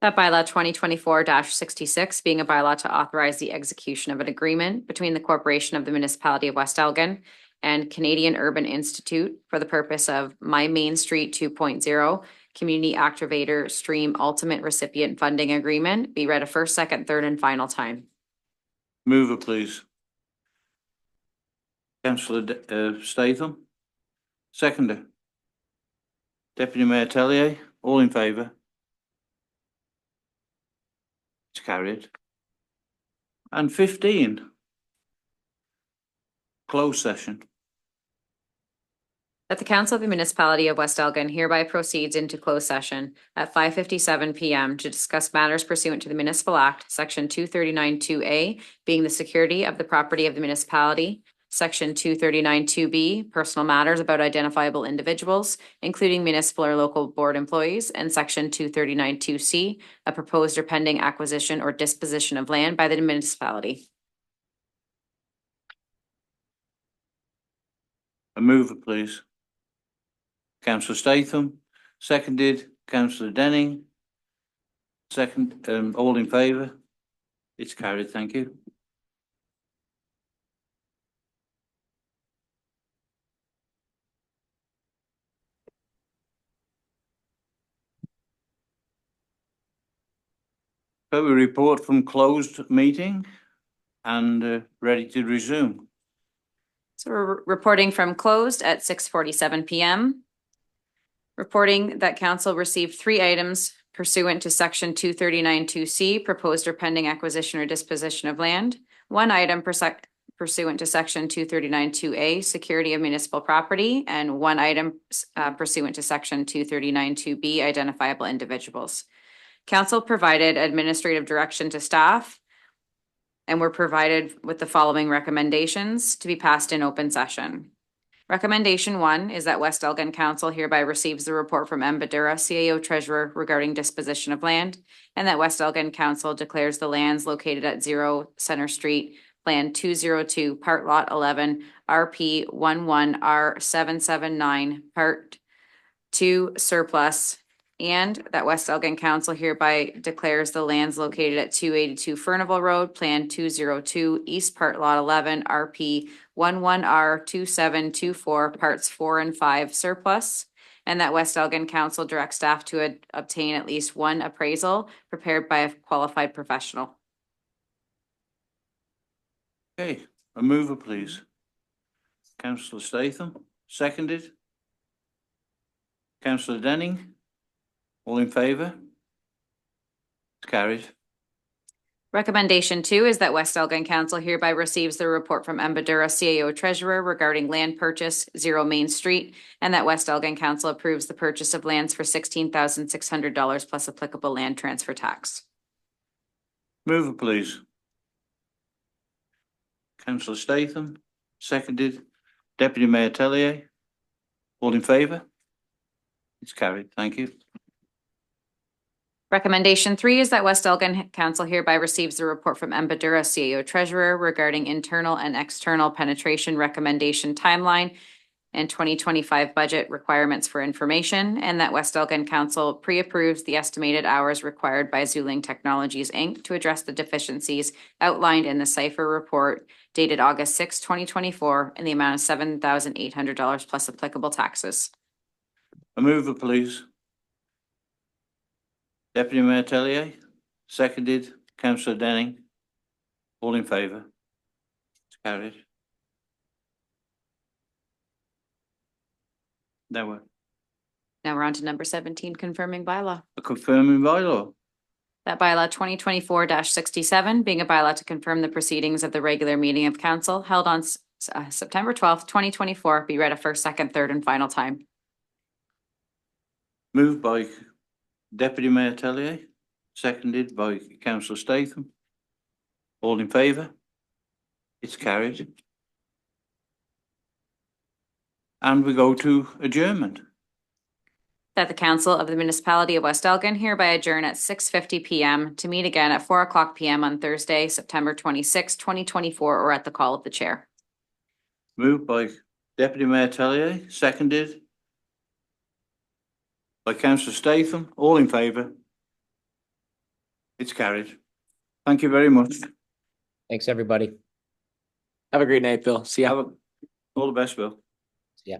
S2: That bylaw 2024-66, being a bylaw to authorize the execution of an agreement between the Corporation of the Municipality of West Elgin and Canadian Urban Institute for the purpose of My Main Street 2.0 Community Activator Stream Ultimate Recipient Funding Agreement, be read a first, second, third, and final time.
S1: Mover, please. Councillor Statham, seconder. Deputy Mayor Tellier, all in favour? It's carried. And 15, closed session.
S2: That the Council of the Municipality of West Elgin hereby proceeds into closed session at 5:57 PM to discuss matters pursuant to the Municipal Act, Section 239-2A, being the security of the property of the municipality, Section 239-2B, personal matters about identifiable individuals, including municipal or local board employees, and Section 239-2C, a proposed or pending acquisition or disposition of land by the municipality.
S1: A mover, please. Councillor Statham, seconded. Councillor Denning, second, all in favour? It's carried, thank you. So we report from closed meeting and ready to resume.
S2: So we're reporting from closed at 6:47 PM. Reporting that council received 3 items pursuant to Section 239-2C, proposed or pending acquisition or disposition of land. 1 item pursuant to Section 239-2A, security of municipal property, and 1 item pursuant to Section 239-2B, identifiable individuals. Council provided administrative direction to staff and were provided with the following recommendations to be passed in open session. Recommendation 1 is that West Elgin Council hereby receives the report from M. Badura, CAO Treasurer, regarding disposition of land, and that West Elgin Council declares the lands located at 0 Center Street, Plan 202, Part Lot 11, RP 11R779, Part 2 surplus, and that West Elgin Council hereby declares the lands located at 282 Furnival Road, Plan 202, East Part Lot 11, RP 11R2724, Parts 4 and 5 surplus, and that West Elgin Council directs staff to obtain at least 1 appraisal prepared by a qualified professional.
S1: Okay, a mover, please. Councillor Statham, seconded. Councillor Denning, all in favour? It's carried.
S2: Recommendation 2 is that West Elgin Council hereby receives the report from Embadura CAO Treasurer regarding land purchase 0 Main Street, and that West Elgin Council approves the purchase of lands for $16,600 plus applicable land transfer tax.
S1: Mover, please. Councillor Statham, seconded. Deputy Mayor Tellier. All in favour? It's carried. Thank you.
S2: Recommendation 3 is that West Elgin Council hereby receives the report from Embadura CAO Treasurer regarding internal and external penetration recommendation timeline and 2025 budget requirements for information, and that West Elgin Council pre-approves the estimated hours required by Zuling Technologies, Inc. to address the deficiencies outlined in the Cipher report dated August 6, 2024, in the amount of $7,800 plus applicable taxes.
S1: A mover, please. Deputy Mayor Tellier, seconded. Councillor Denning. All in favour? It's carried. Now
S2: Now we're on to number 17, confirming bylaw.
S1: a confirming bylaw.
S2: That bylaw 2024-67 being a bylaw to confirm the proceedings of the regular meeting of council held on September 12th, 2024, be read a first, second, third, and final time.
S1: Moved by Deputy Mayor Tellier, seconded by Councillor Statham. All in favour? It's carried. And we go to adjournment.
S2: That the council of the municipality of West Elgin hereby adjourn at 6:50 PM to meet again at 4:00 PM on Thursday, September 26, 2024, or at the call of the chair.
S1: Moved by Deputy Mayor Tellier, seconded by Councillor Statham. All in favour? It's carried. Thank you very much.
S6: Thanks, everybody.
S7: Have a great night, Bill. See ya.
S1: All the best, Bill.
S6: Yeah.